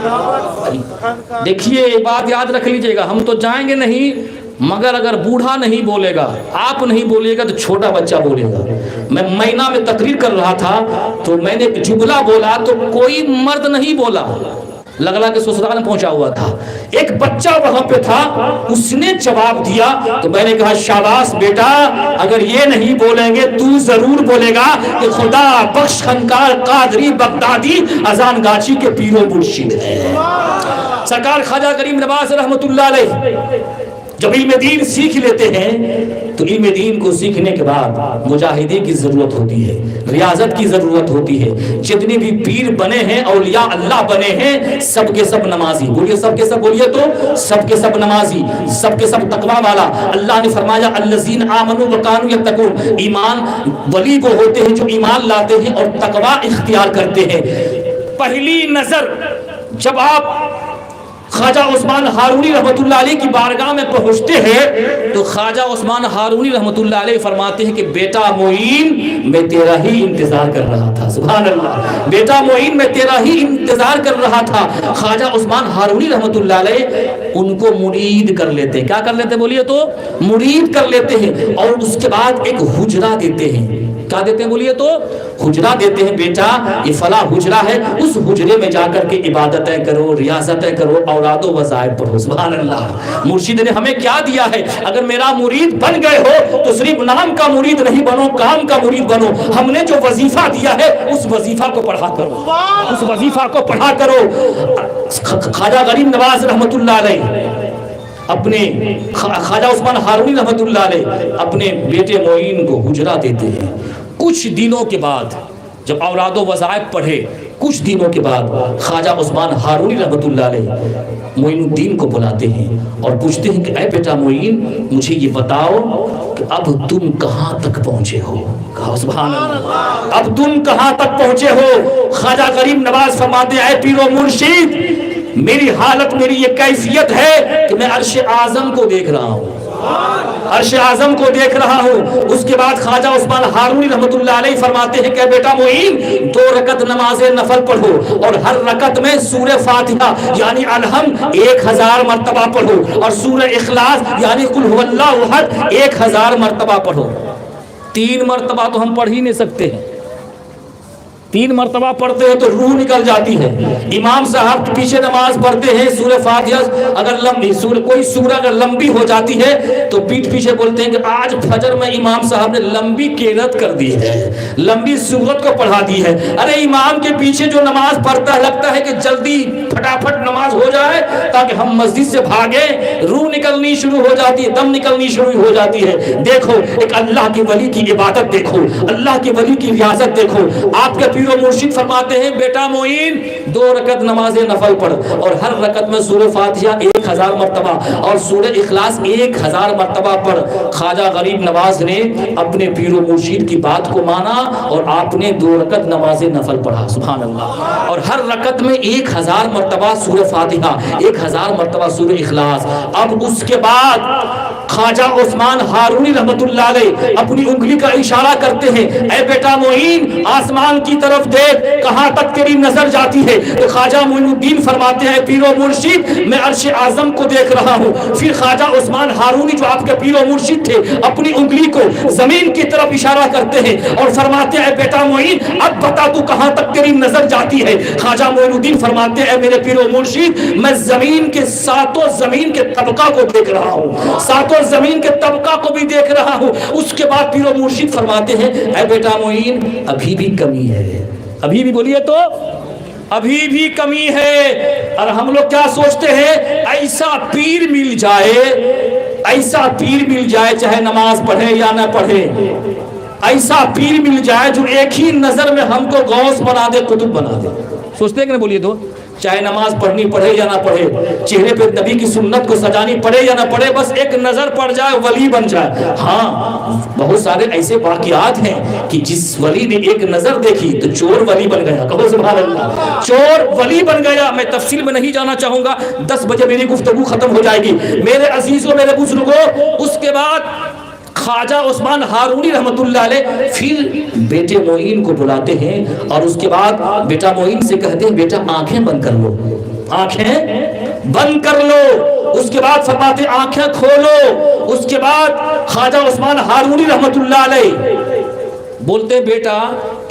دیکھیے ایک بات یاد رکھ لیجئے گا، ہم تو جائیں گے نہیں، مگر اگر بوڑھا نہیں بولے گا، آپ نہیں بولے گا تو چھوٹا بچہ بولے گا۔ میں مینا میں تقریر کر رہا تھا تو میں نے ایک جملہ بولا تو کوئی مرد نہیں بولا، لگلا کے سسرال میں پہنچا ہوا تھا، ایک بچہ وہاں پہ تھا، اس نے جواب دیا تو میں نے کہا شاباش بیٹا، اگر یہ نہیں بولیں گے تو ضرور بولے گا کہ خدا بخش خنکار قادری بغدادی اذان گاچی کے پیر و مرشد ہے۔ سرکار خواجہ غریب نواز رحمت اللہ علیہ جب علم دین سیکھ لیتے ہیں تو علم دین کو سیکھنے کے بعد مجاہدے کی ضرورت ہوتی ہے، ریاضت کی ضرورت ہوتی ہے۔ جتنے بھی پیر بنے ہیں، اولیاء اللہ بنے ہیں، سب کے سب نمازی، بولیے سب کے سب، بولیے تو سب کے سب نمازی، سب کے سب تقوی والا۔ اللہ نے فرمایا الذین آمنوا وکانوا یتقون، ایمان ولی وہ ہوتے ہیں جو ایمان لاتے ہیں اور تقوی اختیار کرتے ہیں۔ پہلی نظر جب آپ خواجہ عثمان ہارونی رحمۃ اللہ علیہ کی بارگاہ میں پہنچتے ہیں تو خواجہ عثمان ہارونی رحمۃ اللہ علیہ فرماتے ہیں کہ بیٹا معین میں تیرا ہی انتظار کر رہا تھا، سبحان اللہ، بیٹا معین میں تیرا ہی انتظار کر رہا تھا۔ خواجہ عثمان ہارونی رحمۃ اللہ علیہ ان کو مرید کر لیتے ہیں، کیا کر لیتے ہیں بولیے تو مرید کر لیتے ہیں، اور اس کے بعد ایک حجرہ دیتے ہیں، کیا دیتے ہیں بولیے تو حجرہ دیتے ہیں، بیٹا یہ فلاں حجرہ ہے، اس حجرے میں جا کر کے عبادتیں کرو، ریاضتیں کرو، اوراد و وظائف پڑھو، سبحان اللہ۔ مرشد نے ہمیں کیا دیا ہے؟ اگر میرا مرید بن گئے ہو تو صرف نام کا مرید نہیں بنو، کام کا مرید بنو۔ ہم نے جو وظیفہ دیا ہے اس وظیفہ کو پڑھا کرو، اس وظیفہ کو پڑھا کرو۔ خواجہ غریب نواز رحمۃ اللہ علیہ اپنے خواجہ عثمان ہارونی رحمۃ اللہ علیہ اپنے بیٹے معین کو حجرہ دیتے ہیں۔ کچھ دنوں کے بعد جب اوراد و وظائف پڑھے، کچھ دنوں کے بعد خواجہ عثمان ہارونی رحمۃ اللہ علیہ معین الدین کو بلاتے ہیں اور پوچھتے ہیں کہ اے بیٹا معین مجھے یہ بتاؤ کہ اب تم کہاں تک پہنچے ہو؟ کہا سبحان اللہ، اب تم کہاں تک پہنچے ہو؟ خواجہ غریب نواز فرماتے ہیں اے پیر و مرشد میری حالت، میری یہ کیفیت ہے کہ میں عرش اعظم کو دیکھ رہا ہوں، عرش اعظم کو دیکھ رہا ہوں۔ اس کے بعد خواجہ عثمان ہارونی رحمۃ اللہ علیہ فرماتے ہیں کہ بیٹا معین 2 رکعت نماز نفل پڑھو اور ہر رکعت میں سورہ فاتحہ یعنی الحم 1000 مرتبہ پڑھو اور سورہ اخلاص یعنی قل هو اللہ احد 1000 مرتبہ پڑھو۔ 3 مرتبہ تو ہم پڑھ ہی نہیں سکتے ہیں، 3 مرتبہ پڑھتے ہیں تو روح نکل جاتی ہے۔ امام صاحب پیچھے نماز پڑھتے ہیں، سورہ فاتحہ اگر لمبی کوئی سورہ اگر لمبی ہو جاتی ہے تو پیٹھ پیچھے بولتے ہیں کہ آج فجر میں امام صاحب نے لمبی قرات کر دی ہے، لمبی سورت کو پڑھا دی ہے۔ ارے امام کے پیچھے جو نماز پڑھتا ہے لگتا ہے کہ جلدی پھٹافٹ نماز ہو جائے تاکہ ہم مسجد سے بھاگیں، روح نکلنی شروع ہو جاتی ہے، دم نکلنی شروع ہو جاتی ہے۔ دیکھو ایک اللہ کے ولی کی عبادت دیکھو، اللہ کے ولی کی ریاضت دیکھو۔ آپ کے پیر و مرشد فرماتے ہیں بیٹا معین 2 رکعت نماز نفل پڑھ اور ہر رکعت میں سورہ فاتحہ 1000 مرتبہ اور سورہ اخلاص 1000 مرتبہ پڑھ۔ خواجہ غریب نواز نے اپنے پیر و مرشد کی بات کو مانا اور آپ نے 2 رکعت نماز نفل پڑھا، سبحان اللہ، اور ہر رکعت میں 1000 مرتبہ سورہ فاتحہ 1000 مرتبہ سورہ اخلاص۔ اب اس کے بعد خواجہ عثمان ہارونی رحمۃ اللہ علیہ اپنی انگلی کا اشارہ کرتے ہیں اے بیٹا معین آسمان کی طرف دیکھ، کہاں تک تیری نظر جاتی ہے؟ تو خواجہ معین الدین فرماتے ہیں پیر و مرشد میں عرش اعظم کو دیکھ رہا ہوں۔ پھر خواجہ عثمان ہارونی جو آپ کے پیر و مرشد تھے اپنی انگلی کو زمین کی طرف اشارہ کرتے ہیں اور فرماتے ہیں اے بیٹا معین اب بتا تو کہاں تک تیری نظر جاتی ہے؟ خواجہ معین الدین فرماتے ہیں میرے پیر و مرشد میں زمین کے 7 زمین کے طبقہ کو دیکھ رہا ہوں، 7 زمین کے طبقہ کو بھی دیکھ رہا ہوں۔ اس کے بعد پیر و مرشد فرماتے ہیں اے بیٹا معین ابھی بھی کمی ہے، ابھی بھی بولیے تو ابھی بھی کمی ہے۔ اور ہم لوگ کیا سوچتے ہیں ایسا پیر مل جائے، ایسا پیر مل جائے چاہے نماز پڑھے یا نہ پڑھے، ایسا پیر مل جائے جو ایک ہی نظر میں ہم کو غوث بنا دے، قطب بنا دے۔ سوچتے ہیں کہ نہیں بولیے تو چاہے نماز پڑھنی پڑھے یا نہ پڑھے، چہرے پہ نبی کی سنت کو سجانی پڑے یا نہ پڑے، بس ایک نظر پڑ جائے ولی بن جائے۔ ہاں بہت سارے ایسے واقعات ہیں کہ جس ولی نے ایک نظر دیکھی تو چور ولی بن گیا، کہو سبحان اللہ، چور ولی بن گیا۔ میں تفصیل میں نہیں جانا چاہوں گا، 10 بجے میری گفتگو ختم ہو جائے گی۔ میرے عزیزوں میرے بزرگوں، اس کے بعد خواجہ عثمان ہارونی رحمۃ اللہ علیہ پھر بیٹے معین کو بلاتے ہیں اور اس کے بعد بیٹا معین سے کہتے ہیں بیٹا آنکھیں بند کر لو، آنکھیں بند کر لو۔ اس کے بعد فرماتے آنکھیں کھولو۔ اس کے بعد خواجہ عثمان ہارونی رحمۃ اللہ علیہ بولتے بیٹا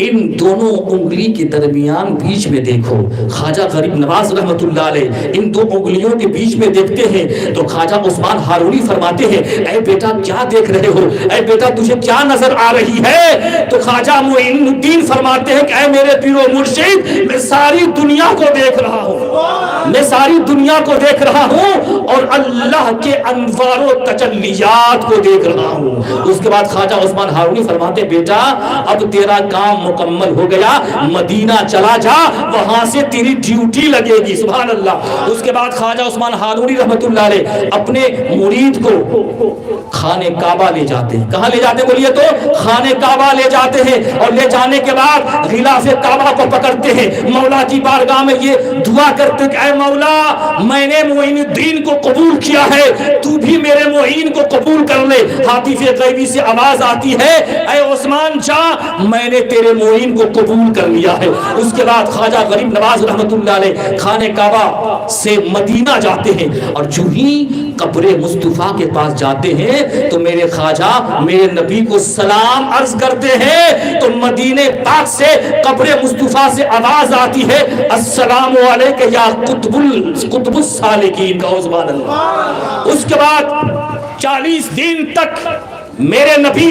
ان دونوں انگلی کے درمیان بیچ میں دیکھو۔ خواجہ غریب نواز رحمت اللہ علیہ ان 2 انگلیوں کے بیچ میں دیکھتے ہیں تو خواجہ عثمان ہارونی فرماتے ہیں اے بیٹا کیا دیکھ رہے ہو، اے بیٹا تجھے کیا نظر آ رہی ہے؟ تو خواجہ معین الدین فرماتے ہیں کہ اے میرے پیر و مرشد میں ساری دنیا کو دیکھ رہا ہوں، میں ساری دنیا کو دیکھ رہا ہوں اور اللہ کے انوار و تجلیات کو دیکھ رہا ہوں. اس کے بعد خواجہ عثمان ہارونی فرماتے بیٹا اب تیرا کام مکمل ہو گیا, مدینہ چلا جا, وہاں سے تیری ڈیوٹی لگے گی. سبحان اللہ. اس کے بعد خواجہ عثمان ہارونی رحمت اللہ علیہ اپنے مرید کو خانہ کعبہ لے جاتے ہیں. کہاں لے جاتے ہیں بولیے تو؟ خانہ کعبہ لے جاتے ہیں, اور لے جانے کے بعد غلاف کعبہ کو پکڑتے ہیں, مولا کی بارگاہ میں یہ دعا کرتے کہ اے مولا میں نے معین الدین کو قبول کیا ہے, تو بھی میرے معین کو قبول کر لے. ہاتف غیبی سے آواز آتی ہے اے عثمان جا میں نے تیرے معین کو قبول کر لیا ہے. اس کے بعد خواجہ غریب نواز رحمت اللہ علیہ خانہ کعبہ سے مدینہ جاتے ہیں, اور جو ہی قبر مصطفیٰ کے پاس جاتے ہیں تو میرے خواجہ میرے نبی کو سلام عرض کرتے ہیں, تو مدینہ پاک سے قبر مصطفیٰ سے آواز آتی ہے السلام علیکہ یا قطب السالکین کا. سبحان اللہ. اس کے بعد 40 دن تک میرے نبی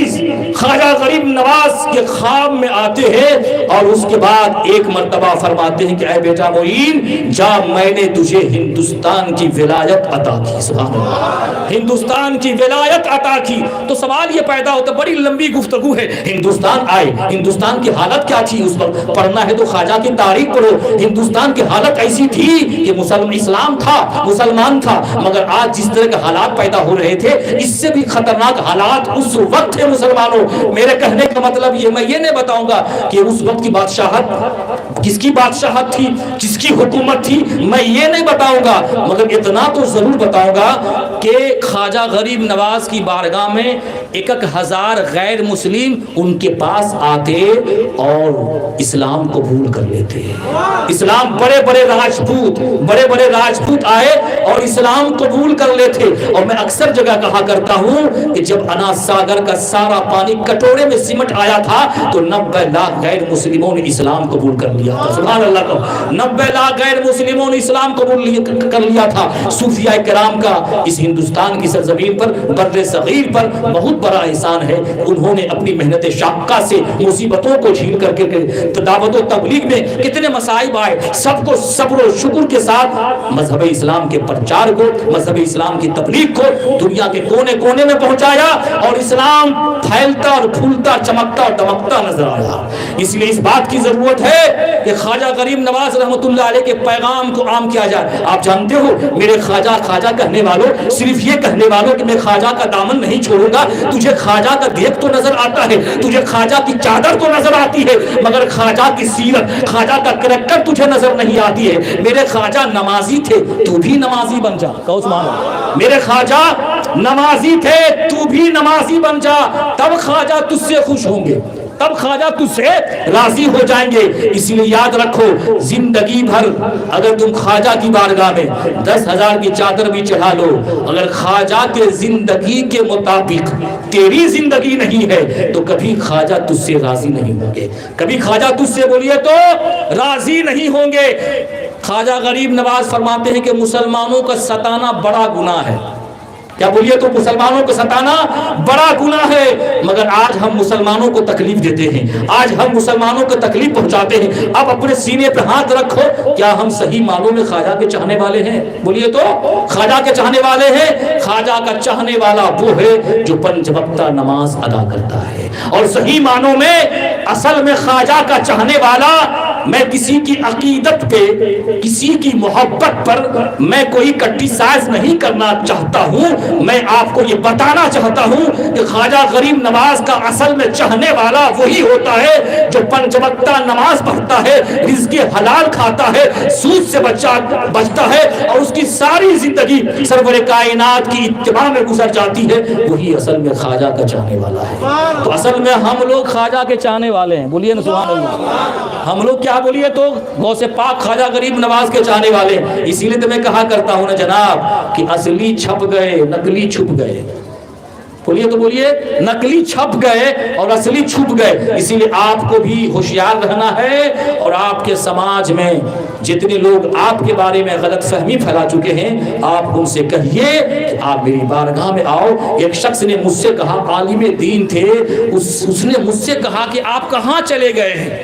خواجہ غریب نواز کے خواب میں آتے ہیں, اور اس کے بعد ایک مرتبہ فرماتے ہیں کہ اے بیٹا معین جا میں نے تجھے ہندوستان کی ولایت عطا کی. سبحان اللہ. ہندوستان کی ولایت عطا کی. تو سوال یہ پیدا ہوتا, بڑی لمبی گفتگو ہے. ہندوستان آئے, ہندوستان کی حالت کیا تھی اس وقت؟ پڑھنا ہے تو خواجہ کی تاریخ پڑھو. ہندوستان کی حالت ایسی تھی کہ اسلام تھا, مسلمان تھا, مگر آج جس طرح کے حالات پیدا ہو رہے تھے اس سے بھی خطرناک حالات اس وقت ہے مسلمانوں. میرے کہنے کا مطلب یہ, میں یہ نہیں بتاؤں گا کہ اس وقت کی بادشاہت کس کی بادشاہت تھی, کس کی حکومت تھی, میں یہ نہیں بتاؤں گا, مگر اتنا تو ضرور بتاؤں گا کہ خواجہ غریب نواز کی بارگاہ میں 1000 غیر مسلم ان کے پاس آتے اور اسلام قبول کر لیتے. اسلام بڑے بڑے راجپوت آئے اور اسلام قبول کر لیتے. اور میں اکثر جگہ کہا کرتا ہوں کہ جب انا ساگر کا سارا پانی کٹورے میں سمٹ آیا تھا تو 90 لاکھ غیر مسلموں نے اسلام قبول کر لیا تھا. سبحان اللہ کا 90 لاکھ غیر مسلموں نے اسلام قبول کر لیا تھا. صوفیاء کرام کا اس ہندوستان کی سرزمین پر بر صغیر پر بہت بڑا احسان ہے. انہوں نے اپنی محنت شاقہ سے مصیبتوں کو جھیل کر کے دعوت و تبلیغ میں کتنے مصائب آئے, سب کو صبر و شکر کے ساتھ مذہب اسلام کے پرچار کو, مذہب اسلام کی تبلیغ کو دنیا کے کونے کونے میں پہنچایا, اور اسلام پھیلتا اور پھولتا چمکتا اور دمکتا نظر آیا. اس لیے اس بات کی ضرورت ہے کہ خواجہ غریب نواز رحمت اللہ علیہ کے پیغام کو عام کیا جائے. آپ جانتے ہو میرے خواجہ کہنے والوں, صرف یہ کہنے والوں کہ میں خواجہ کا دامن نہیں چھوڑوں گا, تجھے خواجہ کا دیکھ تو نظر آتا ہے, تجھے خواجہ کی چادر تو نظر آتی ہے, مگر خواجہ کی سیرت, خواجہ کا کریکٹر تجھے نظر نہیں آتی ہے. میرے خواجہ نمازی تھے, تو بھی نمازی بن جا. کہو سبحان اللہ. میرے خواجہ نمازی تھے, تو بھی نمازی بن جا, تب خواجہ تجھ سے خوش ہوں گے, تب خواجہ تجھ سے راضی ہو جائیں گے. اس لیے یاد رکھو زندگی بھر اگر تم خواجہ کی بارگاہ میں 10,000 کی چادر بھی چڑھا لو, اگر خواجہ کے زندگی کے مطابق تیری زندگی نہیں ہے تو کبھی خواجہ تجھ سے راضی نہیں ہوں گے, کبھی خواجہ تجھ سے بولیے تو راضی نہیں ہوں گے. خواجہ غریب نواز فرماتے ہیں کہ مسلمانوں کا ستانا بڑا گناہ ہے. کیا بولیے تو مسلمانوں کو ستانا بڑا گناہ ہے, مگر آج ہم مسلمانوں کو تکلیف دیتے ہیں, آج ہم مسلمانوں کو تکلیف پہنچاتے ہیں. اب اپنے سینے پہ ہاتھ رکھو, کیا ہم صحیح معنوں میں خواجہ کے چاہنے والے ہیں؟ بولیے تو خواجہ کے چاہنے والے ہیں. خواجہ کا چاہنے والا وہ ہے جو 5 وقتہ نماز ادا کرتا ہے, اور صحیح معنوں میں اصل میں خواجہ کا چاہنے والا, میں کسی کی عقیدت پہ, کسی کی محبت پر میں کوئی کرٹیسائز نہیں کرنا چاہتا ہوں, میں آپ کو یہ بتانا چاہتا ہوں کہ خواجہ غریب نواز کا اصل میں چاہنے والا وہی ہوتا ہے جو 5 وقتہ نماز پڑھتا ہے, رزق حلال کھاتا ہے, سود سے بچتا ہے, اور اس کی ساری زندگی سرور کائنات کی اتباع میں گزر جاتی ہے, وہی اصل میں خواجہ کا چاہنے والا ہے. تو اصل میں ہم لوگ خواجہ کے چاہنے والے ہیں. بولیے نا سبحان اللہ. ہم لوگ کیا بولیے تو غوث پاک خواجہ غریب نواز کے چاہنے والے ہیں. اسی لیے تو میں کہا کرتا ہوں نا جناب کہ اصلی چھپ گئے نقلی چھپ گئے. بولیے تو بولیے, نقلی چھپ گئے اور اصلی چھپ گئے. اسی لیے آپ کو بھی ہوشیار رہنا ہے, اور آپ کے سماج میں جتنے لوگ آپ کے بارے میں غلط فہمی پھیلا چکے ہیں, آپ ان سے کہیے کہ آپ میری بارگاہ میں آؤ. ایک شخص نے مجھ سے کہا, عالم دین تھے, اس نے مجھ سے کہا کہ آپ کہاں چلے گئے ہیں,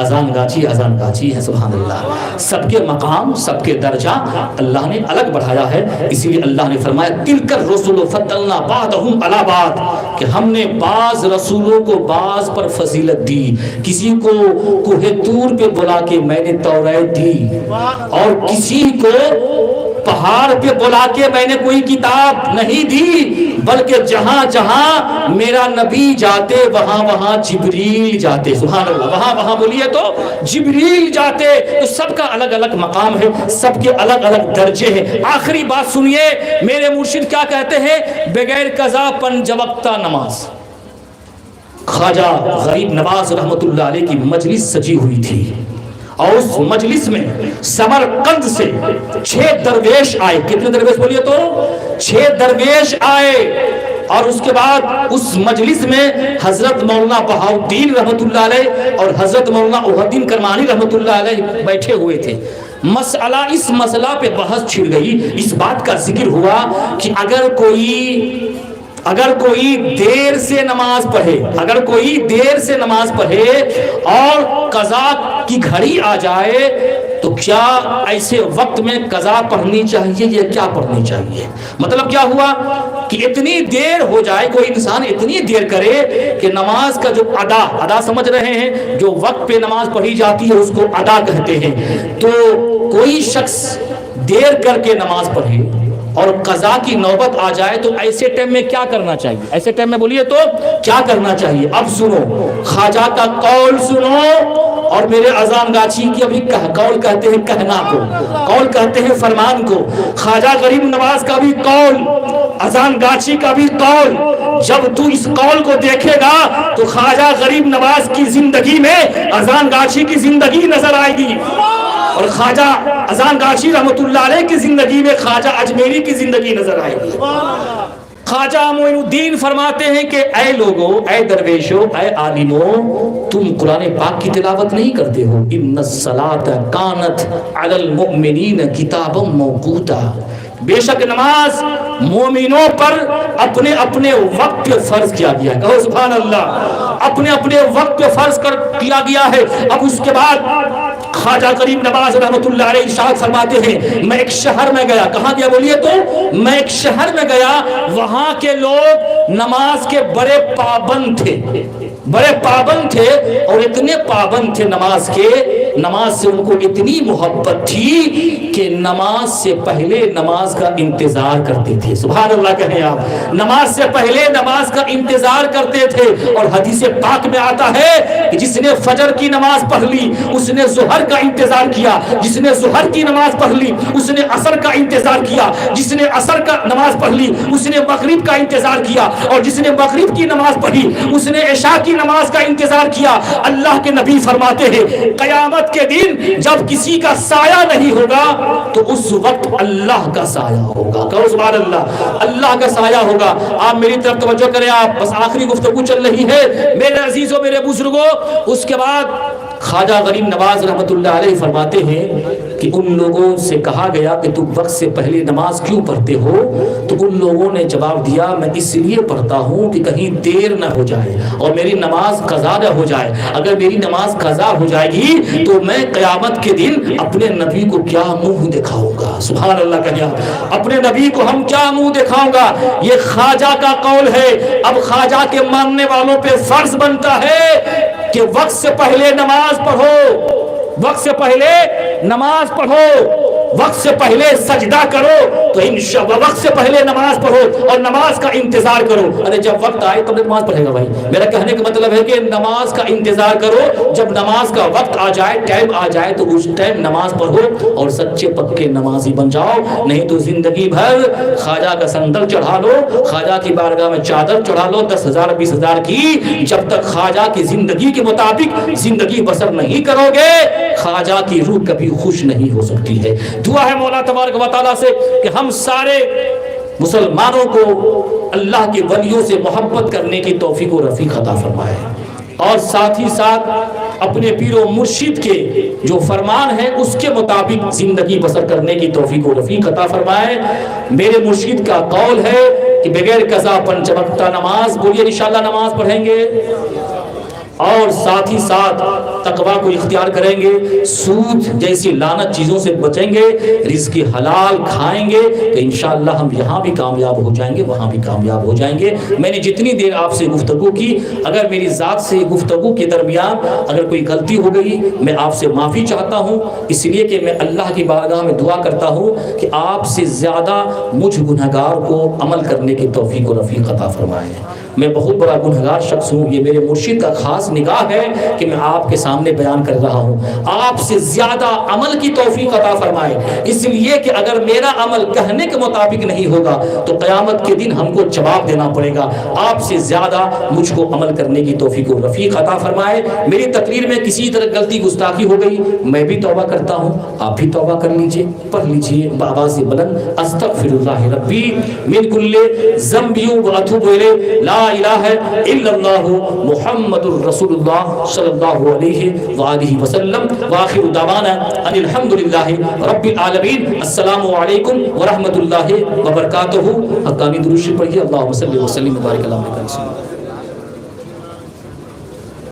اذان گاچی ہے. سبحان اللہ. سب کے مقام سب کے درجہ اللہ نے الگ بڑھایا ہے. اسی لیے اللہ نے فرمایا تلک الرسل فضلنا بعضهم علی بعض, کہ ہم نے بعض رسولوں کو بعض پر فضیلت دی. کسی کو کوہ طور پہ بلا کے میں نے توریت دی, اور کسی کو پہاڑ پہ بلا کے میں نے کوئی کتاب نہیں دی, بلکہ جہاں جہاں میرا نبی جاتے وہاں وہاں جبریل جاتے. سبحان اللہ. وہاں وہاں بولیے تو جبریل جاتے. تو سب کا الگ الگ مقام ہے, سب کے الگ الگ درجے ہیں. آخری بات سنیے, میرے مرشد کیا کہتے ہیں, بغیر قضا پنجوقتہ نماز. خواجہ غریب نواز رحمت اللہ علیہ کی مجلس سجی ہوئی تھی, اور اس مجلس میں سمرقند سے 6 درویش آئے. کتنے درویش بولیے تو 6 درویش آئے. اور اس کے بعد اس مجلس میں حضرت مولانا بہاؤالدین رحمت اللہ علیہ اور حضرت مولانا احدین کرمانی رحمت اللہ علیہ بیٹھے ہوئے تھے. اس مسئلہ پہ بحث چھڑ گئی. اس بات کا ذکر ہوا کہ اگر کوئی دیر سے نماز پڑھے اور قضا کی گھڑی آ جائے تو کیا ایسے وقت میں قضا پڑھنی چاہیے یا کیا پڑھنی چاہیے؟ مطلب کیا ہوا کہ اتنی دیر ہو جائے, کوئی انسان اتنی دیر کرے کہ نماز کا جو ادا سمجھ رہے ہیں, جو وقت پہ نماز پڑھی جاتی ہے اس کو ادا کہتے ہیں. تو کوئی شخص دیر کر کے نماز پڑھے اور قضا کی نوبت آ جائے تو ایسے ٹائم میں کیا کرنا چاہیے؟ ایسے ٹائم میں بولیے تو کیا کرنا چاہیے؟ اب سنو, خواجہ کا قول سنو, اور میرے اذان گاچی کی ابھی قول کہتے ہیں کہنا کو, قول کہتے ہیں فرمان کو. خواجہ غریب نواز کا بھی قول, اذان گاچی کا بھی قول. جب تو اس قول کو دیکھے گا تو خواجہ غریب نواز کی زندگی میں اذان گاچی کی زندگی نظر آئے گی, اور خواجہ اذان گاچی رحمت اللہ علیہ کی زندگی میں خواجہ اجمیری کی زندگی نظر آئے گی. خواجہ معین الدین فرماتے ہیں کہ اے لوگو, اے درویشو, اے عالمو, تم قرآن پاک کی تلاوت نہیں کرتے ہو. ان الصلاۃ کانت علی المؤمنین کتابا موقوتا, بے شک نماز مومنوں پر اپنے اپنے وقت پہ فرض کیا گیا ہے. کہو سبحان اللہ. اپنے اپنے وقت پہ فرض کیا گیا ہے. اب اس کے بعد خواجہ غریب نواز رحمت اللہ علیہ ارشاد فرماتے ہیں, میں ایک شہر میں گیا. کہاں گیا بولیے تو, میں ایک شہر میں گیا, وہاں کے لوگ نماز کے بڑے پابند تھے, اور اتنے پابند تھے نماز کے, نماز سے ان کو اتنی محبت تھی کہ نماز سے پہلے نماز کا انتظار کرتے تھے. سبحان اللہ کہیں آپ. نماز سے پہلے نماز کا انتظار کرتے تھے. اور حدیث پاک میں آتا ہے کہ جس نے فجر کی نماز پڑھ لی اس نے ظہر کا انتظار کیا, جس نے ظہر کی نماز پڑھ لی اس نے عصر کا انتظار کیا, جس نے عصر کا نماز پڑھ لی اس نے مغرب کا انتظار کیا, اور جس نے مغرب کی نماز پڑھی اس نے عشاء کی نماز کا انتظار کیا. اللہ کے نبی فرماتے ہیں قیامت کے دن جب کسی کا سایہ نہیں ہوگا تو اس وقت اللہ کا سایہ ہوگا. کہو سبحان اللہ. اللہ کا سایہ ہوگا. آپ میری طرف توجہ کریں, آپ بس آخری گفتگو چل رہی ہے میرے عزیزوں, میرے بزرگوں. اس کے بعد خواجہ غریب نواز رحمت اللہ علیہ فرماتے ہیں کہ ان لوگوں سے کہا گیا کہ تم وقت سے پہلے نماز کیوں پڑھتے ہو؟ تو ان لوگوں نے جواب دیا, میں اس لیے پڑھتا ہوں کہ کہیں دیر نہ ہو جائے اور میری نماز قضا نہ ہو جائے. اگر میری نماز قضا ہو جائے گی تو میں قیامت کے دن اپنے نبی کو کیا منہ دکھاؤں گا. سبحان اللہ کہیا, اپنے نبی کو ہم کیا منہ دکھاؤں گا. یہ خواجہ کا قول ہے. اب خواجہ کے ماننے والوں پہ فرض بنتا ہے کہ وقت سے پہلے نماز پڑھو, وقت سے پہلے نماز پڑھو, وقت سے پہلے سجدہ کرو, تو انشاءاللہ وقت سے پہلے نماز پڑھو اور نماز کا انتظار کرو. ارے جب وقت آئے تب نماز پڑھے گا بھائی. میرا کہنے کا مطلب ہے کہ نماز کا انتظار کرو, جب نماز کا وقت آ جائے, ٹائم آ جائے تو اس ٹائم نماز پڑھو اور سچے پکے نمازی بن جاؤ. نہیں تو زندگی بھر خواجہ کا سندل چڑھا لو, خواجہ کی بارگاہ میں چادر چڑھا لو 10,000 20,000 کی, جب تک خواجہ کی زندگی کے مطابق زندگی بسر نہیں کرو گے خواجہ کی روح کبھی خوش نہیں ہو سکتی ہے. دعا ہے مولا تبارک و تعالیٰ سے کہ ہم سارے مسلمانوں کو اللہ کے ولیوں سے محبت کرنے کی توفیق و رفیق عطا فرمائے, اور ساتھ ہی ساتھ اپنے پیر و مرشد کے جو فرمان ہے اس کے مطابق زندگی بسر کرنے کی توفیق و رفیق عطا فرمائے. میرے مرشد کا قول ہے کہ بغیر قضا پنج وقتہ نماز, بولیے انشاءاللہ نماز پڑھیں گے. اور ساتھ ہی ساتھ تقوی کو اختیار کریں گے، سود جیسی لعنت چیزوں سے بچیں گے، رزق حلال کھائیں گے تو انشاءاللہ ہم یہاں بھی کامیاب ہو جائیں گے، وہاں بھی کامیاب ہو جائیں گے۔ میں نے جتنی دیر آپ سے گفتگو کی، اگر میری ذات سے گفتگو کے درمیان اگر کوئی غلطی ہو گئی، میں آپ سے معافی چاہتا ہوں، اس لیے کہ میں اللہ کی بارگاہ میں دعا کرتا ہوں کہ آپ سے زیادہ مجھ گنہگار کو عمل کرنے کی توفیق و رفیق عطا فرمائے۔ میں بہت بڑا گنہگار شخص ہوں، یہ میرے مرشد کا خاص نگاہ ہے کہ میں آپ کے سامنے بیان کر رہا ہوں۔ آپ سے زیادہ عمل کی توفیق عطا فرمائے، اس لیے کہ اگر میرا عمل کہنے کے مطابق نہیں ہوگا تو قیامت کے دن ہم کو جواب دینا پڑے گا۔ آپ سے زیادہ مجھ کو عمل کرنے کی توفیق و رفیق عطا فرمائے۔ میری تقریر میں کسی طرح غلطی گستاخی ہو گئی، میں بھی توبہ کرتا ہوں، آپ بھی توبہ کر لیجئے، پڑھ لیجئے بآواز بلند، استغفر اللہ ربی من کل ذنب واتوب الیہ، لا الہ الا اللہ محمد الرسول اللہ صلی اللہ علیہ وآلہ وسلم، وآخر دعوانا ان الحمد للہ رب العالمین۔ السلام علیکم ورحمۃ اللہ وبرکاتہ۔ حقانی درود شریف پڑھیے، اللہم صلی وسلم وبارک علی محمد۔